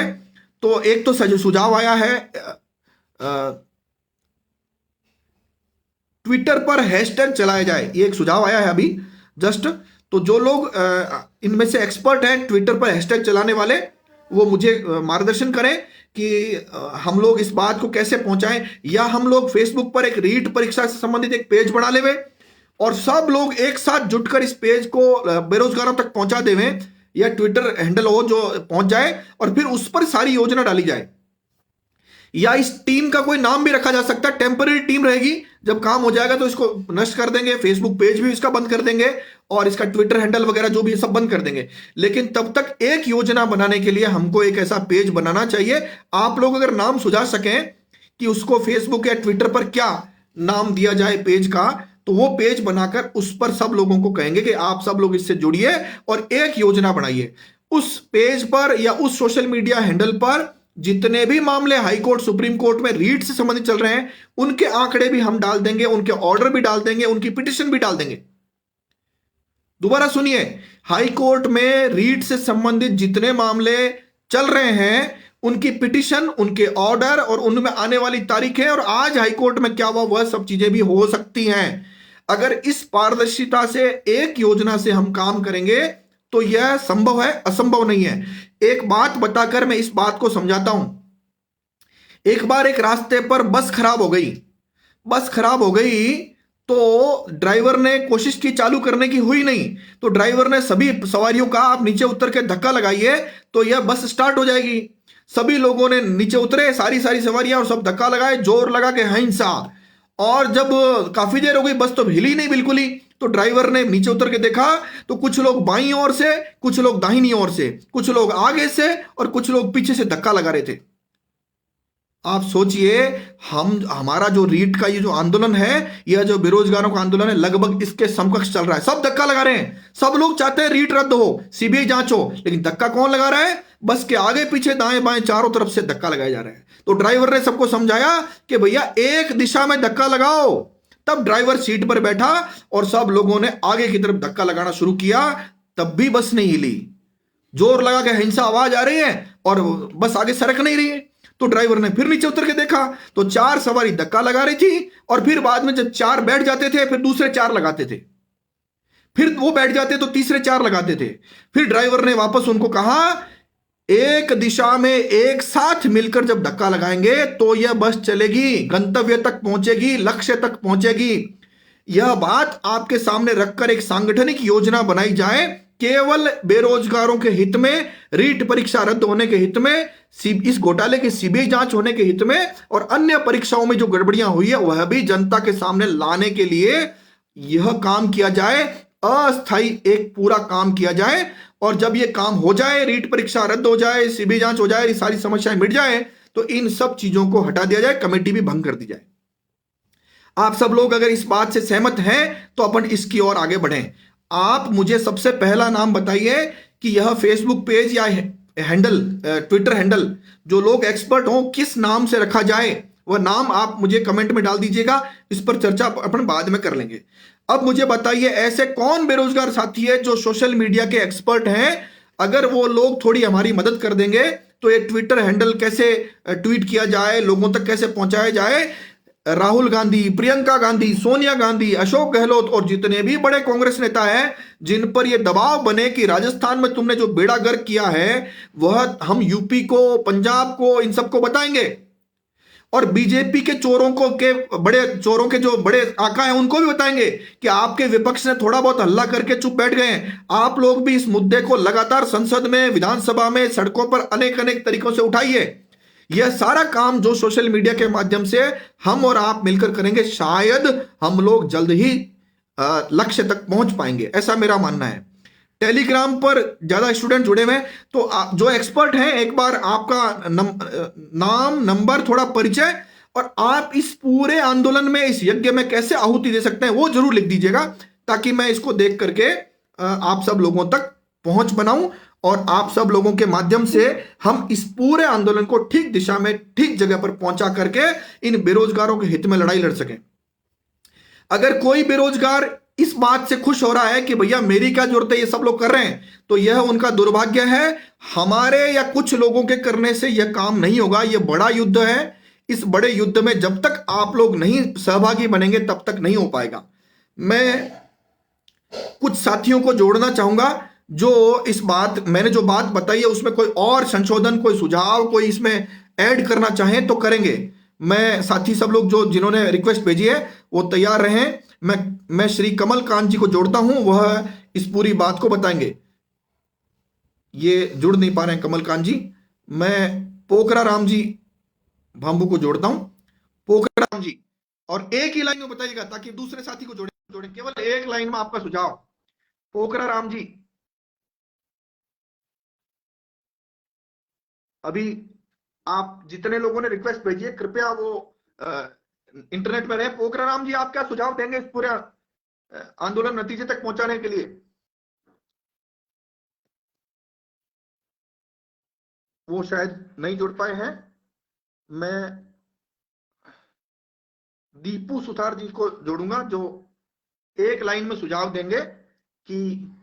तो एक तो सुझाव आया है ट्विटर पर हैशटैग चलाया जाए, ये एक सुझाव आया है अभी जस्ट। तो जो लोग इनमें से एक्सपर्ट हैं ट्विटर पर हैशटैग चलाने वाले, वो मुझे मार्गदर्शन करें कि हम लोग इस बात को कैसे पहुंचाएं, या हम लोग फेसबुक पर एक रीट परीक्षा से संबंधित एक पेज बना लेवे और सब लोग एक साथ जुटकर इस पेज को बेरोजगारों तक पहुंचा देवें, या ट्विटर हैंडल हो जो पहुंच जाए और फिर उस पर सारी योजना डाली जाए। या इस टीम का कोई नाम भी रखा जा सकता है, टेम्पररी टीम रहेगी, जब काम हो जाएगा तो इसको नष्ट कर देंगे, फेसबुक पेज भी इसका बंद कर देंगे और इसका ट्विटर हैंडल वगैरह जो भी सब बंद कर देंगे। लेकिन तब तक एक योजना बनाने के लिए हमको एक ऐसा पेज बनाना चाहिए। आप लोग अगर नाम सुझा सकें कि उसको फेसबुक या ट्विटर पर क्या नाम दिया जाए पेज का, तो वो पेज बनाकर उस पर सब लोगों को कहेंगे कि आप सब लोग इससे जुड़िए और एक योजना बनाइए। उस पेज पर या उस सोशल मीडिया हैंडल पर जितने भी मामले हाई कोर्ट सुप्रीम कोर्ट में रीट से संबंधित चल रहे हैं, उनके आंकड़े भी हम डाल देंगे, उनके ऑर्डर भी डाल देंगे, उनकी पिटिशन भी डाल देंगे। दोबारा सुनिए, हाई कोर्ट में रीट से संबंधित जितने मामले चल रहे हैं, उनकी पिटिशन, उनके ऑर्डर और उनमें आने वाली तारीखें और आज हाई कोर्ट में क्या हुआ, वह सब चीजें भी हो सकती हैं। अगर इस पारदर्शिता से एक योजना से हम काम करेंगे तो यह संभव है, असंभव नहीं है। एक बात बताकर मैं इस बात को समझाता हूं। एक बार एक रास्ते पर बस खराब हो गई। बस खराब हो गई तो ड्राइवर ने कोशिश की चालू करने की, हुई नहीं। तो ड्राइवर ने सभी सवारियों का आप नीचे उतर के धक्का लगाइए तो यह बस स्टार्ट हो जाएगी। सभी लोगों ने नीचे उतरे, सारी सवारियां, और सब धक्का लगाए, जोर लगा के हिंसा। और जब काफी देर हो गई बस तो हिली नहीं बिल्कुल ही, तो ड्राइवर ने नीचे उतर के देखा तो कुछ लोग बाईं ओर से, कुछ लोग दाहिनी ओर से, कुछ लोग आगे से और कुछ लोग पीछे से धक्का लगा रहे थे। आप सोचिए, हमारा जो रीट का ये जो आंदोलन है, यह जो बेरोजगारों का आंदोलन है, लगभग इसके समकक्ष चल रहा है। सब धक्का लगा रहे हैं, सब लोग चाहते हैं रीट रद्द हो, सीबीआई जांच हो, लेकिन धक्का कौन लगा रहा है? बस के आगे पीछे दाएं बाएं चारों तरफ से धक्का लगाया जा रहा है। तो ड्राइवर ने सबको समझाया कि भैया एक दिशा में धक्का लगाओ। तब ड्राइवर सीट पर बैठा और सब लोगों ने आगे की तरफ धक्का लगाना शुरू किया, तब भी बस नहीं हिली। जोर लगा के हिंसा आवाज आ रही है और बस आगे सरक नहीं रही है। तो ड्राइवर ने फिर नीचे उतर के देखा तो 4 सवारी धक्का लगा रही थी, और फिर बाद में जब 4 बैठ जाते थे फिर दूसरे 4 लगाते थे, फिर वो बैठ जाते तो तीसरे 4 लगाते थे। फिर ड्राइवर ने वापस उनको कहा, एक दिशा में एक साथ मिलकर जब धक्का लगाएंगे तो यह बस चलेगी, गंतव्य तक पहुंचेगी, लक्ष्य तक पहुंचेगी। यह बात आपके सामने रखकर एक सांगठनिक योजना बनाई जाए, केवल बेरोजगारों के हित में, रीट परीक्षा रद्द होने के हित में, इस घोटाले की सीबीआई जांच होने के हित में, और अन्य परीक्षाओं में जो गड़बड़ियां हुई है वह भी जनता के सामने लाने के लिए यह काम किया जाए। अस्थायी एक पूरा काम किया जाए, और जब यह काम हो जाए, रीट परीक्षा रद्द हो जाए, सीबीआई जांच हो जाए, सारी समस्याएं मिट जाए, तो इन सब चीजों को हटा दिया जाए, कमेटी भी भंग कर दी जाए। आप सब लोग अगर इस बात से सहमत हैं तो अपन इसकी ओर आगे बढ़ें। आप मुझे सबसे पहला नाम बताइए कि यह फेसबुक पेज या हैंडल, ट्विटर हैंडल, जो लोग एक्सपर्ट हों, किस नाम से रखा जाए। वह नाम आप मुझे कमेंट में डाल दीजिएगा, इस पर चर्चा अपन बाद में कर लेंगे। अब मुझे बताइए, ऐसे कौन बेरोजगार साथी है जो सोशल मीडिया के एक्सपर्ट हैं? अगर वो लोग थोड़ी हमारी मदद कर देंगे तो ये ट्विटर हैंडल कैसे ट्वीट किया जाए, लोगों तक कैसे पहुंचाया जाए, राहुल गांधी, प्रियंका गांधी, सोनिया गांधी, अशोक गहलोत और जितने भी बड़े कांग्रेस नेता हैं जिन पर यह दबाव बने कि राजस्थान में तुमने जो बेड़ा गर्क किया है वह हम यूपी को, पंजाब को, इन सबको बताएंगे। और बीजेपी के चोरों को, के बड़े चोरों के जो बड़े आका हैं उनको भी बताएंगे कि आपके विपक्ष ने थोड़ा बहुत हल्ला करके चुप बैठ गए हैं, आप लोग भी इस मुद्दे को लगातार संसद में, विधानसभा में, सड़कों पर अनेक अनेक तरीकों से उठाइए। यह सारा काम जो सोशल मीडिया के माध्यम से हम और आप मिलकर करेंगे, शायद हम लोग जल्द ही लक्ष्य तक पहुंच पाएंगे, ऐसा मेरा मानना है। टेलीग्राम पर ज्यादा स्टूडेंट जुड़े हुए हैं, तो जो एक्सपर्ट हैं एक बार आपका नाम, नंबर, थोड़ा परिचय और आप इस पूरे आंदोलन में, इस यज्ञ में कैसे आहुति दे सकते हैं वो जरूर लिख दीजिएगा, ताकि मैं इसको देख करके आप सब लोगों तक पहुंच बनाऊं और आप सब लोगों के माध्यम से हम इस पूरे आंदोलन को ठीक दिशा में, ठीक जगह पर पहुंचा करके इन बेरोजगारों के हित में लड़ाई लड़ सकें। अगर कोई बेरोजगार इस बात से खुश हो रहा है कि भैया मेरी क्या जरूरत है, ये सब लोग कर रहे हैं, तो यह उनका दुर्भाग्य है। हमारे या कुछ लोगों के करने से यह काम नहीं होगा। यह बड़ा युद्ध है। इस बड़े युद्ध में जब तक आप लोग नहीं सहभागी बनेंगे तब तक नहीं हो पाएगा। मैं कुछ साथियों को जोड़ना चाहूंगा जो इस बात, मैंने जो बात बताई है उसमें कोई और संशोधन, कोई सुझाव, कोई इसमें ऐड करना चाहें तो करेंगे। मैं साथी सब लोग जो जिन्होंने रिक्वेस्ट भेजी है वो तैयार रहें। मैं श्री कमल कांत जी को जोड़ता हूं, वह इस पूरी बात को बताएंगे। ये जुड़ नहीं पा रहे हैं कमल कांत जी। मैं पोखरा राम जी भांबू को जोड़ता हूं। पोखरा राम जी, और एक ही लाइन में बताइएगा ताकि दूसरे साथी को जोड़े, केवल एक लाइन में आपका सुझाव। पोखरा राम जी, अभी आप जितने लोगों ने रिक्वेस्ट भेजी है कृपया वो इंटरनेट पर रहे। पोखरा राम जी, आप क्या सुझाव देंगे इस पूरे आंदोलन नतीजे तक पहुंचाने के लिए? वो शायद नहीं जुड़ पाए हैं। मैं दीपू सुथार जी को जोड़ूंगा जो एक लाइन में सुझाव देंगे कि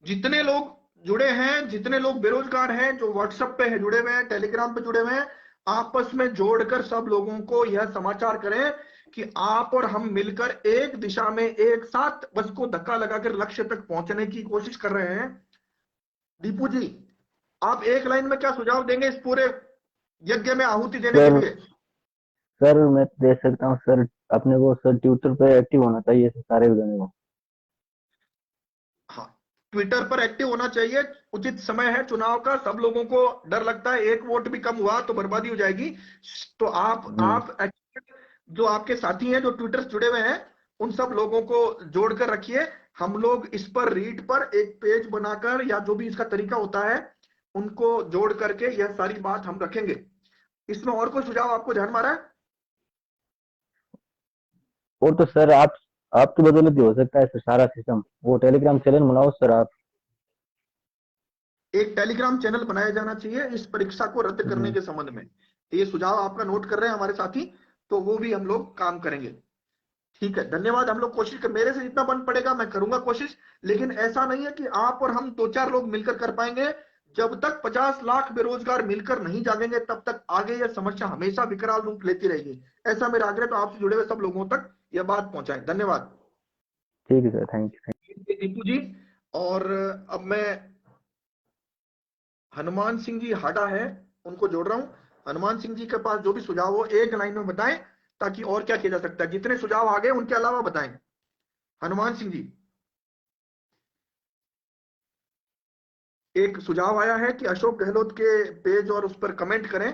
जितने लोग जुड़े हैं, जितने लोग बेरोजगार हैं, जो व्हाट्सएप पे है जुड़े हुए हैं, टेलीग्राम पे जुड़े हुए हैं, आपस में जोड़कर सब लोगों को यह समाचार करें कि आप और हम मिलकर एक दिशा में एक साथ बस को धक्का लगाकर लक्ष्य तक पहुंचने की कोशिश कर रहे हैं। दीपू जी, आप एक लाइन में क्या सुझाव देंगे इस पूरे यज्ञ में आहुति देने के लिए? सर मैं दे सकता हूँ सर, अपने को सर ट्विटर पे एक्टिव होना चाहिए सारे जने को। हाँ, ट्विटर पर एक्टिव होना चाहिए। उचित समय है चुनाव का, सब लोगों को डर लगता है एक वोट भी कम हुआ तो बर्बादी हो जाएगी। तो आप जो आपके साथी हैं जो ट्विटर से जुड़े हुए हैं उन सब लोगों को जोड़कर रखिए। हम लोग इस पर रीड पर एक पेज बनाकर या जो भी इसका तरीका होता है उनको जोड़ करके यह सारी बात हम रखेंगे। इसमें और कोई सुझाव आपको ध्यान में आ रहा है? और तो सर आपकी बदौलत ही हो सकता है सर सारा सिस्टम। वो टेलीग्राम चैनल बनाओ सर आप। एक टेलीग्राम चैनल बनाया जाना चाहिए इस परीक्षा को रद्द करने के संबंध में। ये सुझाव आपका नोट कर रहे हैं हमारे साथी, तो वो भी हम लोग काम करेंगे। ठीक है, धन्यवाद। हम लोग कोशिश कर, मेरे से जितना बन पड़ेगा मैं करूंगा कोशिश, लेकिन ऐसा नहीं है कि आप और हम दो चार लोग मिलकर कर पाएंगे। जब तक 50 लाख बेरोजगार मिलकर नहीं जागेंगे तब तक आगे यह समस्या हमेशा विकराल रूप लेती रहेगी। ऐसा मेरा आग्रह, तो आपसे जुड़े हुए सब लोगों तक यह बात पहुंचाएं। धन्यवाद। ठीक है सर, थैंक यू। दीपू जी, और अब मैं हनुमान सिंह जी हाटा है उनको जोड़ रहा हूं। हनुमान सिंह जी के पास जो भी सुझाव हो एक लाइन में बताएं ताकि और क्या किया जा सकता है। जितने सुझाव आ गए उनके अलावा बताएं। हनुमान सिंह जी, एक सुझाव आया है कि अशोक गहलोत के पेज और उस पर कमेंट करें,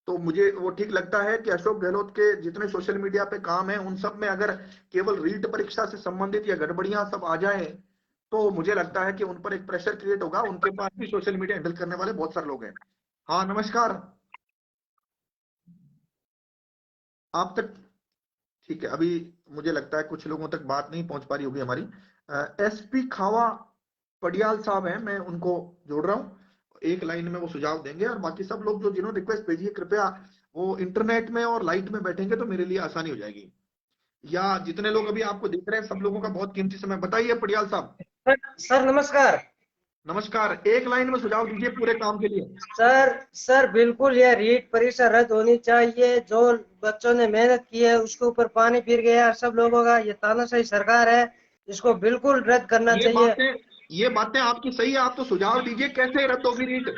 तो मुझे वो ठीक लगता है कि अशोक गहलोत के जितने सोशल मीडिया पे काम है उन सब में अगर केवल रीट परीक्षा से संबंधित या गड़बड़ियां सब आ जाए तो मुझे लगता है कि उन पर एक प्रेशर क्रिएट होगा। उनके पास भी सोशल मीडिया हैंडल करने वाले बहुत सारे लोग हैं। हाँ, नमस्कार। आप तक ठीक है, अभी मुझे लगता है कुछ लोगों तक बात नहीं पहुंच पा रही होगी हमारी। एसपी खावा पडियाल साहब हैं, मैं उनको जोड़ रहा हूं। एक लाइन में वो सुझाव देंगे, और बाकी सब लोग जो जिन्होंने रिक्वेस्ट भेजी है कृपया वो इंटरनेट में और लाइट में बैठेंगे तो मेरे लिए आसानी हो जाएगी। या जितने लोग अभी आपको देख रहे हैं सब लोगों का बहुत कीमती समय। बताइए पटियाल साहब। सर सर नमस्कार। नमस्कार, एक लाइन में सुझाव दीजिए पूरे काम के लिए। सर बिल्कुल यह रीट परीक्षा रद्द होनी चाहिए। जो बच्चों ने मेहनत की है उसके ऊपर पानी फिर गया सब लोगों का। ये तानाशाही सरकार है, इसको बिल्कुल रद्द करना ये चाहिए। बातें ये बातें आपकी सही है, आप तो सुझाव दीजिए कैसे रद्द होगी रीट।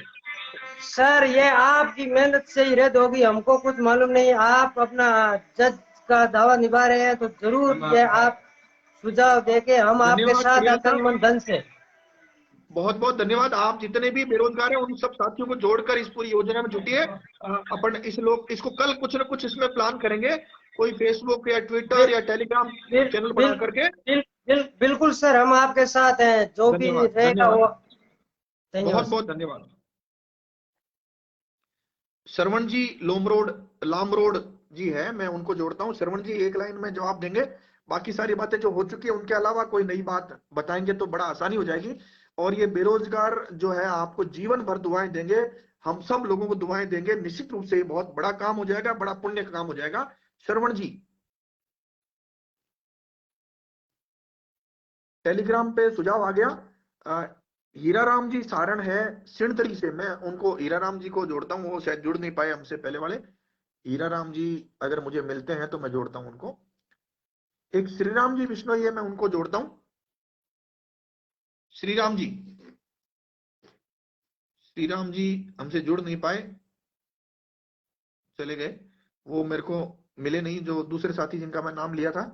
सर ये आपकी मेहनत से ही रद्द होगी, हमको कुछ मालूम नहीं। आप अपना जज का दावा निभा रहे हैं तो जरूर ये आप सुझाव देके हम आपके धन्यवाद साथ पटियाल हैं तन साहब, मन धन से। बहुत बहुत धन्यवाद। आप जितने भी बेरोजगार हैं उन सब साथियों को जोड़कर इस पूरी योजना में जुटिए। अपन इसको कल कुछ न कुछ इसमें प्लान करेंगे, कोई फेसबुक या ट्विटर बिल, या टेलीग्राम बिल, चैनल बना बिल, करके। बिल्कुल सर, हम आपके साथ हैं, जो भी धन्यवाद रहेगा धन्यवाद, वो। बहुत धन्यवाद। बहुत धन्यवाद। श्रवण जी लामरोड जी है, मैं उनको जोड़ता हूँ। श्रवण जी एक लाइन में जवाब देंगे, बाकी सारी बातें जो हो चुकी है उनके अलावा कोई नई बात बताएंगे तो बड़ा आसानी हो जाएगी। और ये बेरोजगार जो है आपको जीवन भर दुआएं देंगे, हम सब लोगों को दुआएं देंगे। निश्चित रूप से ये बहुत बड़ा काम हो जाएगा, बड़ा पुण्य का काम हो जाएगा। श्रवण जी टेलीग्राम पे सुझाव आ गया। हीरा राम जी सारण है सिणतरी से, मैं उनको हीरा राम जी को जोड़ता हूँ, वो शायद जुड़ नहीं पाए हमसे पहले वाले। हीरा राम जी अगर मुझे मिलते हैं तो मैं जोड़ता हूं उनको। एक श्री राम जी बिश्नोई है, मैं उनको जोड़ता हूं। श्री राम जी हमसे जुड़ नहीं पाए, चले गए। वो मेरे को मिले नहीं, जो दूसरे साथी जिनका मैं नाम लिया था।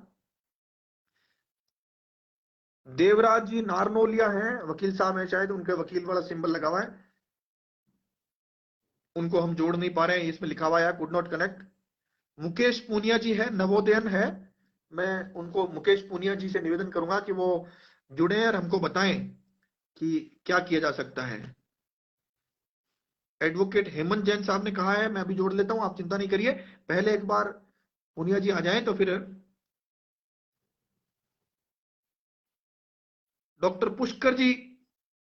देवराज जी नारनोलिया हैं, वकील साहब हैं शायद, उनके वकील वाला सिंबल लगा हुआ है, उनको हम जोड़ नहीं पा रहे हैं, इसमें लिखा हुआ है could not connect. Mukesh Punia ji है, नवोदयन है, मैं उनको मुकेश पूनिया जी से निवेदन करूंगा कि वो जुड़े और हमको बताएं कि क्या किया जा सकता है। एडवोकेट हेमंत जैन साहब ने कहा है, मैं अभी जोड़ लेता हूं, आप चिंता नहीं करिए, पहले एक बार पूनिया जी आ जाएं तो फिर। डॉक्टर पुष्कर जी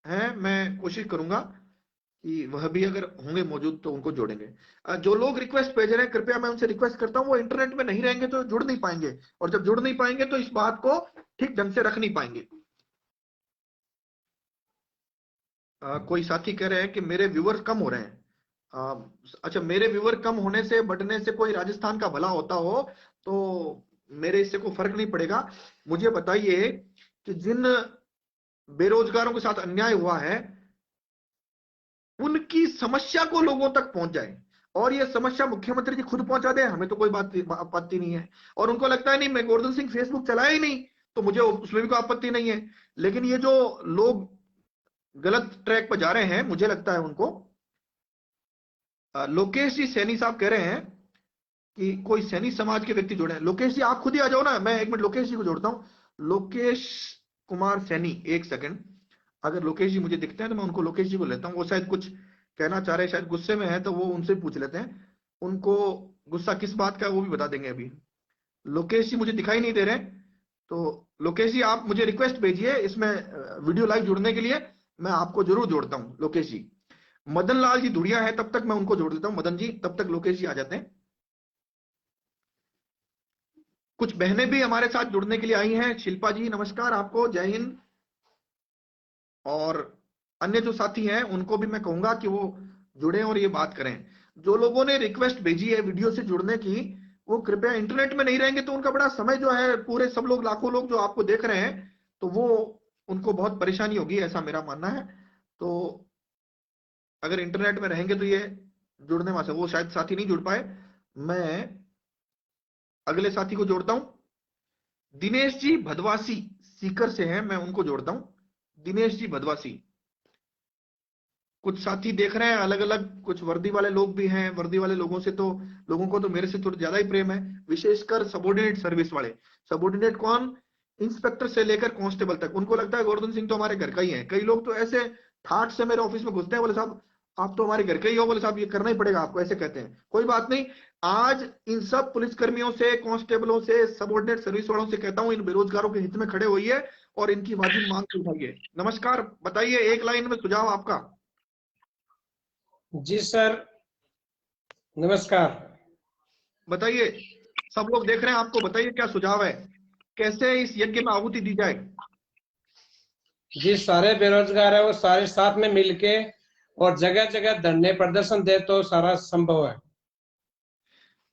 हैं, मैं कोशिश करूंगा कि वह भी अगर होंगे मौजूद तो उनको जोड़ेंगे। जो लोग रिक्वेस्ट भेज रहे हैं कृपया मैं उनसे रिक्वेस्ट करता हूं, वो इंटरनेट में नहीं रहेंगे तो जुड़ नहीं पाएंगे, और जब जुड़ नहीं पाएंगे तो इस बात को ठीक ढंग से रख नहीं पाएंगे। कोई साथी कह रहे हैं कि मेरे व्यूअर्स कम हो रहे हैं। अच्छा, मेरे व्यूअर कम होने से बढ़ने से कोई राजस्थान का भला होता हो तो मेरे इससे कोई फर्क नहीं पड़ेगा। मुझे बताइए कि जिन बेरोजगारों के साथ अन्याय हुआ है उनकी समस्या को लोगों तक पहुंच जाए, और ये समस्या मुख्यमंत्री जी खुद पहुंचा दे, हमें तो कोई बात आपत्ति नहीं है। और उनको लगता है नहीं मैं गोवर्धन सिंह फेसबुक चलाया ही नहीं तो मुझे उसमें भी कोई आपत्ति नहीं है। लेकिन ये जो लोग गलत ट्रैक पर जा रहे हैं, मुझे लगता है उनको लोकेश जी सैनी साहब कह रहे हैं कि कोई सैनी समाज के व्यक्ति जुड़े हैं। लोकेश जी आप खुद ही आ जाओ ना, मैं एक मिनट लोकेश जी को जोड़ता हूं। लोकेश कुमार सैनी, एक सेकंड, अगर लोकेश जी मुझे दिखते हैं तो मैं उनको लोकेश जी को लेता हूँ। वो शायद कुछ कहना चाह रहे हैं, शायद गुस्से में है, तो वो उनसे पूछ लेते हैं, उनको गुस्सा किस बात का है वो भी बता देंगे अभी। लोकेश जी मुझे दिखाई नहीं दे रहे, तो लोकेश जी आप मुझे रिक्वेस्ट भेजिए इसमें वीडियो लाइव जुड़ने के लिए, मैं आपको जरूर जोड़ता हूँ लोकेश जी। मदन लाल जी धुड़िया है, तब तक मैं उनको जोड़ देता हूँ मदन जी, तब तक लोकेश जी आ जाते हैं। कुछ बहनें भी हमारे साथ जुड़ने के लिए आई हैं। शिल्पा जी नमस्कार आपको, जय हिंद। और अन्य जो साथी हैं उनको भी मैं कहूंगा कि वो जुड़े और ये बात करें। जो लोगों ने रिक्वेस्ट भेजी है वीडियो से जुड़ने की, वो कृपया इंटरनेट में नहीं रहेंगे तो उनका बड़ा समय जो है, पूरे सब लोग लाखों लोग जो आपको देख रहे हैं तो वो उनको बहुत परेशानी होगी, ऐसा मेरा मानना है। तो अगर इंटरनेट में रहेंगे तो ये जुड़ने में से वो शायद साथी नहीं जुड़ पाए, मैं अगले साथी को जोड़ता हूं। दिनेश जी भदवासी सीकर से हैं, मैं उनको जोड़ता हूं। दिनेश जी भदवासी, कुछ साथी देख रहे हैं अलग अलग, कुछ वर्दी वाले लोग भी हैं। वर्दी वाले लोगों से तो लोगों को तो मेरे से थोड़ा ज्यादा ही प्रेम है, विशेषकर सबॉर्डिनेट सर्विस वाले। सबॉर्डिनेट कौन? इंस्पेक्टर से लेकर कांस्टेबल तक, उनको लगता है गोवर्धन सिंह तो हमारे घर का ही है। कई लोग तो ऐसे ठाट से मेरे ऑफिस में घुसते हैं, बोले साहब आप तो हमारे घर के ही हो, बोले साहब ये करना ही पड़ेगा आपको, ऐसे कहते हैं। कोई बात नहीं, आज इन सब पुलिसकर्मियों से, कांस्टेबलों से, सबॉर्डिनेट सर्विस वालों से कहता हूं इन बेरोजगारों के हित में खड़े होइए और इनकी वाजिब मांग उठाइए। नमस्कार, बताइए एक लाइन में सुझाव आपका। जी सर, नमस्कार। बताइए, सब लोग देख रहे हैं आपको, बताइए क्या सुझाव है, कैसे इस यज्ञ में आहुति दी जाए। जी, सारे बेरोजगार है वो सारे साथ में मिलके और जगह जगह धरने प्रदर्शन दे तो सारा संभव है।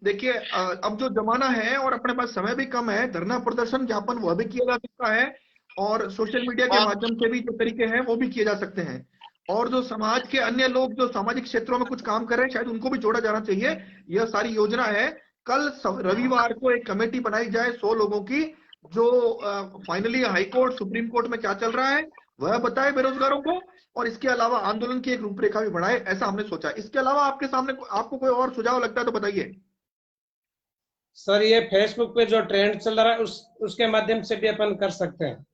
देखिए अब जो जमाना है और अपने पास समय भी कम है, धरना प्रदर्शन ज्ञापन वह भी किया जा सकता है और सोशल मीडिया के माध्यम से भी जो तरीके हैं वो भी किए जा सकते हैं। और जो समाज के अन्य लोग जो सामाजिक क्षेत्रों में कुछ काम कर रहे हैं शायद उनको भी जोड़ा जाना चाहिए। यह सारी योजना है। कल रविवार को एक कमेटी बनाई जाए 100 लोगों की, जो finally high court supreme court में क्या चल रहा है वह बताए बेरोजगारों को, और इसके अलावा आंदोलन की एक रूपरेखा भी बनाए, ऐसा हमने सोचा। इसके अलावा आपके सामने आपको कोई और सुझाव लगता है तो बताइए। सर, ये फेसबुक पे जो ट्रेंड चल रहा है उसके माध्यम से भी अपन कर सकते हैं।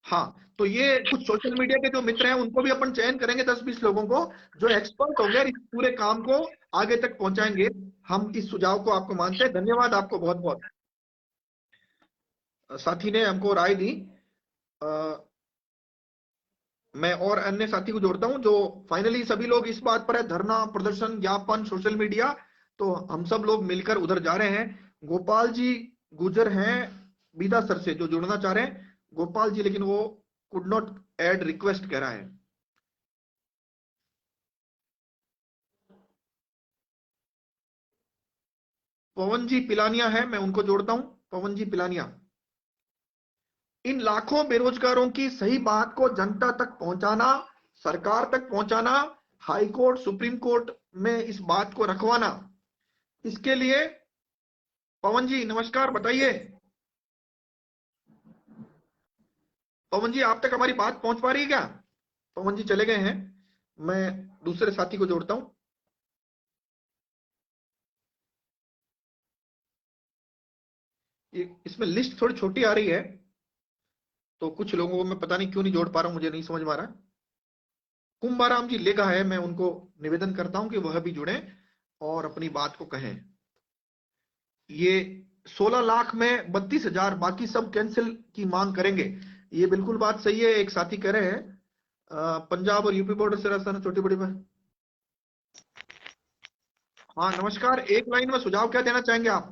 हाँ, तो ये कुछ सोशल मीडिया के जो मित्र हैं उनको भी अपन चयन करेंगे, 10-20 लोगों को जो एक्सपर्ट होंगे इस पूरे काम को आगे तक पहुंचाएंगे। हम इस सुझाव को आपको मानते हैं। धन्यवाद आपको बहुत बहुत। साथी ने हमको राय दी। मैं और अन्य साथी को जोड़ता हूं जो फाइनली सभी लोग इस बात पर है, धरना प्रदर्शन ज्ञापन सोशल मीडिया, तो हम सब लोग मिलकर उधर जा रहे हैं। गोपाल जी गुजर हैं बीदा सर से जो जुड़ना चाह रहे हैं, गोपाल जी, लेकिन वो कुड नॉट ऐड रिक्वेस्ट कह रहा है। पवन जी पिलानिया है, मैं उनको जोड़ता हूं। पवन जी पिलानिया, इन लाखों बेरोजगारों की सही बात को जनता तक पहुंचाना, सरकार तक पहुंचाना, हाई कोर्ट सुप्रीम कोर्ट में इस बात को रखवाना, इसके लिए पवन जी नमस्कार, बताइए। पवन जी आप तक हमारी बात पहुंच पा रही है क्या? पवन जी चले गए हैं, मैं दूसरे साथी को जोड़ता हूं। इसमें लिस्ट थोड़ी छोटी आ रही है तो कुछ लोगों को मैं पता नहीं क्यों नहीं जोड़ पा रहा हूं, मुझे नहीं समझ में आ रहा। कुंभाराम जी लेगा है, मैं उनको निवेदन करता हूं कि वह भी जुड़े और अपनी बात को कहें। ये 16 लाख में 32,000 बाकी सब कैंसिल की मांग करेंगे, ये बिल्कुल बात सही है। एक साथी कह रहे हैं पंजाब और यूपी बॉर्डर से राजस्थान छोटी बड़ी में। हाँ नमस्कार, एक लाइन में सुझाव क्या देना चाहेंगे आप?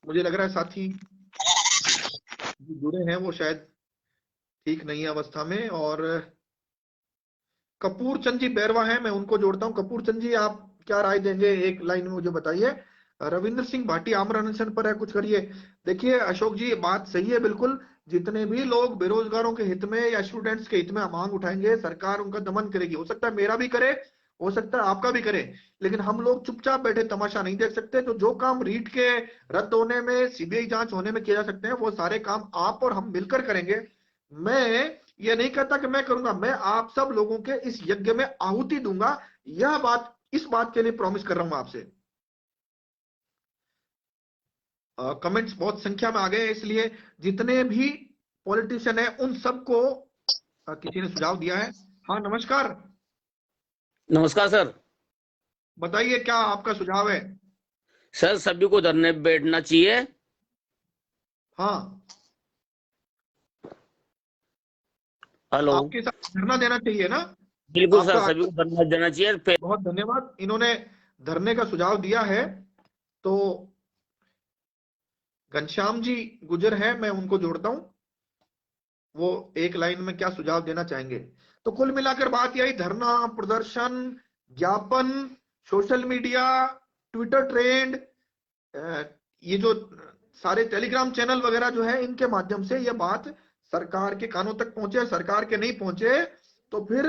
मुझे लग रहा है साथी जुड़े हैं वो शायद ठीक नहीं है अवस्था में। और कपूर चंद जी बैरवा है, मैं उनको जोड़ता हूं। कपूर चंद जी आप क्या राय देंगे, एक लाइन में मुझे बताइए। रविंद्र सिंह भाटी आमरण अनशन पर है, कुछ करिए। देखिए अशोक जी बात सही है बिल्कुल, जितने भी लोग बेरोजगारों के हित में या स्टूडेंट्स के हित में मांग उठाएंगे सरकार उनका दमन करेगी। हो सकता है मेरा भी करे, हो सकता है आपका भी करे, लेकिन हम लोग चुपचाप बैठे तमाशा नहीं देख सकते। तो जो काम रीट के रद्द होने में सीबीआई जांच होने में किए जा सकते हैं वो सारे काम आप और हम मिलकर करेंगे। मैं ये नहीं कहता कि मैं करूंगा, मैं आप सब लोगों के इस यज्ञ में आहुति दूंगा, यह बात इस बात के लिए प्रॉमिस कर रहा हूं आपसे। कमेंट्स बहुत संख्या में आ गए, इसलिए जितने भी पॉलिटिशियन है उन सबको किसी ने सुझाव दिया है। हाँ नमस्कार। नमस्कार सर। बताइए क्या आपका सुझाव है? सर सभी को धरने पे बैठना चाहिए। हाँ, हेलो। आपके साथ धरना देना चाहिए ना? बिल्कुल सर, आपका सभी को धरना देना चाहिए। बहुत धन्यवाद, इन्होंने धरने का सुझाव दिया है। तो घनश्याम जी गुजर है, मैं उनको जोड़ता हूं, वो एक लाइन में क्या सुझाव देना चाहेंगे। तो कुल मिलाकर बात यही, धरना प्रदर्शन ज्ञापन सोशल मीडिया ट्विटर ट्रेंड, ये जो सारे टेलीग्राम चैनल वगैरह जो है इनके माध्यम से ये बात सरकार के कानों तक पहुंचे। सरकार के नहीं पहुंचे तो फिर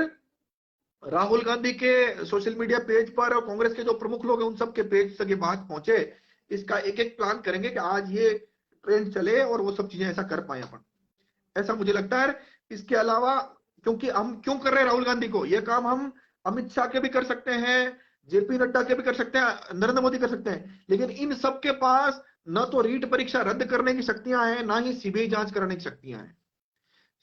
राहुल गांधी के सोशल मीडिया पेज पर और कांग्रेस के जो प्रमुख लोग हैं उन सब के पेज तक ये बात पहुंचे। इसका एक एक प्लान करेंगे कि आज ये ट्रेंड चले और वो सब चीजें ऐसा कर पाए अपन, ऐसा मुझे लगता है। इसके अलावा क्योंकि हम क्यों कर रहे हैं राहुल गांधी को, ये काम हम अमित शाह के भी कर सकते हैं, जेपी नड्डा के भी कर सकते हैं, नरेंद्र मोदी कर सकते हैं, लेकिन इन सब के पास न तो रीट परीक्षा रद्द करने की शक्तियां हैं, ना ही सीबीआई जांच कराने की शक्तियां हैं।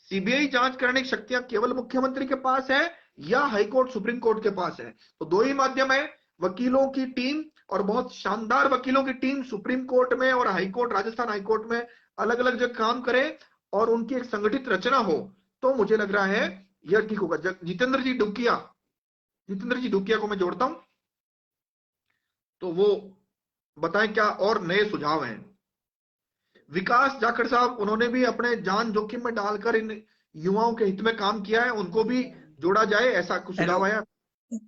सीबीआई जांच कराने की शक्तियां केवल मुख्यमंत्री के पास है या हाईकोर्ट सुप्रीम कोर्ट के पास है। तो दो ही माध्यम है, वकीलों की टीम और बहुत शानदार वकीलों की टीम सुप्रीम कोर्ट में और हाईकोर्ट राजस्थान हाईकोर्ट में अलग अलग जगह काम करे और उनकी एक संगठित रचना हो तो मुझे लग रहा है यह ठीक होगा। जितेंद्र जी डुकिया को मैं जोड़ता हूं, तो वो बताएं क्या और नए सुझाव हैं। विकास जाखड़ साहब, उन्होंने भी अपने जान जोखिम में डालकर इन युवाओं के हित में काम किया है, उनको भी जोड़ा जाए, ऐसा कुछ सुझाव आया?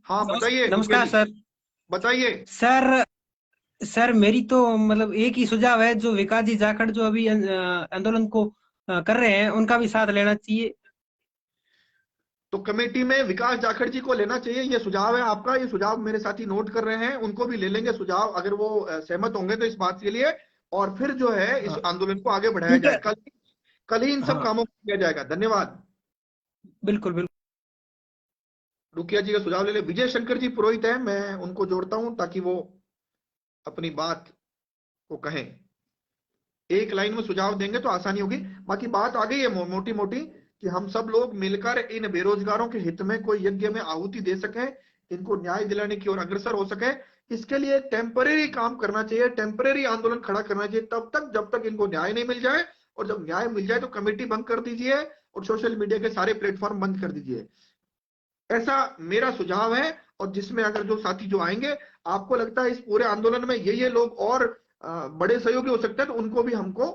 हाँ बताइए डुकिया नमस्कार जी, सर। बताइए। सर मेरी तो मतलब एक ही सुझाव है, जो विकास जी जाखड़ जो अभी आंदोलन को कर रहे हैं, उनका भी साथ लेना चाहिए। तो कमेटी में विकास जाखड़ जी को लेना चाहिए, ये सुझाव है आपका। ये सुझाव मेरे साथी नोट कर रहे हैं, उनको भी ले लेंगे सुझाव, अगर वो सहमत होंगे तो इस बात के लिए। और फिर जो है इस हाँ, आंदोलन को आगे बढ़ाया ठीक जाए। है। कल ही इन सब हाँ, कामों को किया जाएगा। धन्यवाद। बिल्कुल बिल्कुल। रुकिया जी का सुझाव ले ले। विजय शंकर जी पुरोहित है, मैं उनको जोड़ता हूं ताकि वो अपनी बात को कहें। एक लाइन में सुझाव देंगे तो आसानी होगी। बाकी बात आ गई है मोटी मोटी कि हम सब लोग मिलकर इन बेरोजगारों के हित में कोई यज्ञ में आहुति दे सकें, इनको न्याय दिलाने की ओर अग्रसर हो सके। इसके लिए टेम्परेरी काम करना चाहिए, टेम्परेरी आंदोलन खड़ा करना चाहिए तब तक जब तक इनको न्याय नहीं मिल जाए। और जब न्याय मिल जाए तो कमेटी बंद कर दीजिए और सोशल मीडिया के सारे प्लेटफॉर्म बंद कर दीजिए, ऐसा मेरा सुझाव है। और जिसमें अगर जो साथी जो आएंगे, आपको लगता है इस पूरे आंदोलन में ये लोग और बड़े सहयोगी हो सकते हैं, तो उनको भी हमको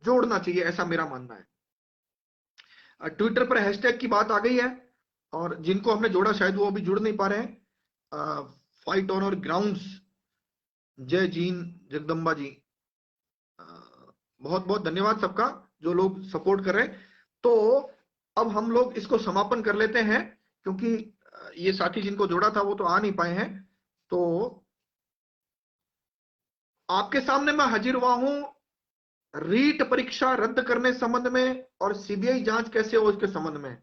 जोड़ना चाहिए, ऐसा मेरा मानना है। ट्विटर पर हैशटैग की बात आ गई है, और जिनको हमने जोड़ा शायद वो अभी जुड़ नहीं पा रहे हैं। फाइट ऑन और ग्राउंड्स, जय जीन जगदम्बा जी, बहुत बहुत धन्यवाद सबका जो लोग सपोर्ट कर रहे हैं। तो अब हम लोग इसको समापन कर लेते हैं, क्योंकि ये साथी जिनको जोड़ा था वो तो आ नहीं पाए हैं। तो आपके सामने मैं हाजिर हुआ हूं रीट परीक्षा रद्द करने संबंध में और सीबीआई जांच कैसे हो इसके संबंध में।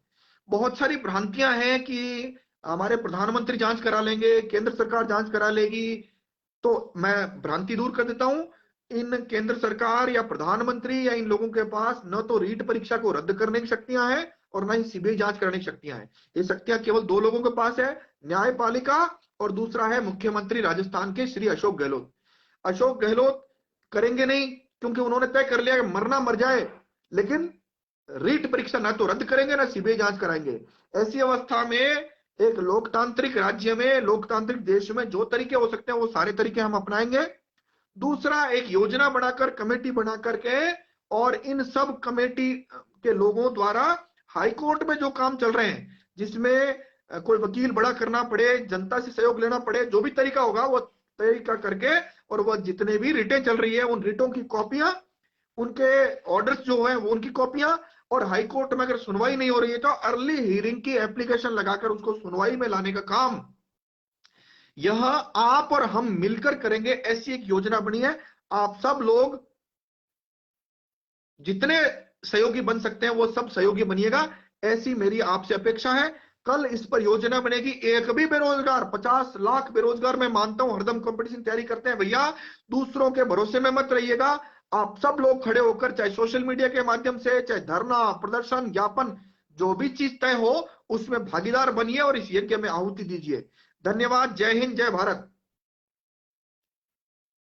बहुत सारी भ्रांतियां हैं कि हमारे प्रधानमंत्री जांच करा लेंगे, केंद्र सरकार जांच करा लेगी। तो मैं भ्रांति दूर कर देता हूं, इन केंद्र सरकार या प्रधानमंत्री या इन लोगों के पास न तो रीट परीक्षा को रद्द करने की शक्तियां हैं और न ही सीबीआई जांच कराने की शक्तियां हैं। ये शक्तियां केवल दो लोगों के पास है, न्यायपालिका और दूसरा है मुख्यमंत्री राजस्थान के श्री अशोक गहलोत। अशोक गहलोत करेंगे नहीं, क्योंकि उन्होंने तय कर लिया कि मरना मर जाए, लेकिन रीट परीक्षा ना तो रद्द करेंगे ना सीबीआई जांच कराएंगे। ऐसी अवस्था में एक लोकतांत्रिक राज्य में, लोकतांत्रिक देश में जो तरीके हो सकते हैं वो सारे तरीके हम अपनाएंगे। दूसरा, एक योजना बनाकर, कमेटी बना करके, और इन सब कमेटी के लोगों द्वारा हाईकोर्ट में जो काम चल रहे हैं, जिसमें कोई वकील बड़ा करना पड़े, जनता से सहयोग लेना पड़े, जो भी तरीका होगा वो तरीका करके, और वह जितने भी रिटें चल रही है उन रिटों की कॉपियां, उनके ऑर्डर्स जो है वो उनकी कॉपियां, और हाईकोर्ट में अगर सुनवाई नहीं हो रही है तो अर्ली हियरिंग की एप्लीकेशन लगाकर उसको सुनवाई में लाने का काम यह आप और हम मिलकर करेंगे। ऐसी एक योजना बनी है। आप सब लोग जितने सहयोगी बन सकते हैं वो सब सहयोगी बनिएगा, ऐसी मेरी आपसे अपेक्षा है। कल इस पर योजना बनेगी। एक भी बेरोजगार, 50 लाख बेरोजगार, मैं मानता हूं हरदम कंपटीशन तैयारी करते हैं भैया, दूसरों के भरोसे में मत रहिएगा। आप सब लोग खड़े होकर, चाहे सोशल मीडिया के माध्यम से, चाहे धरना, प्रदर्शन, ज्ञापन, जो भी चीज तय हो उसमें भागीदार बनिए और इस यज्ञ में आहुति दीजिए। धन्यवाद। जय हिंद, जय भारत।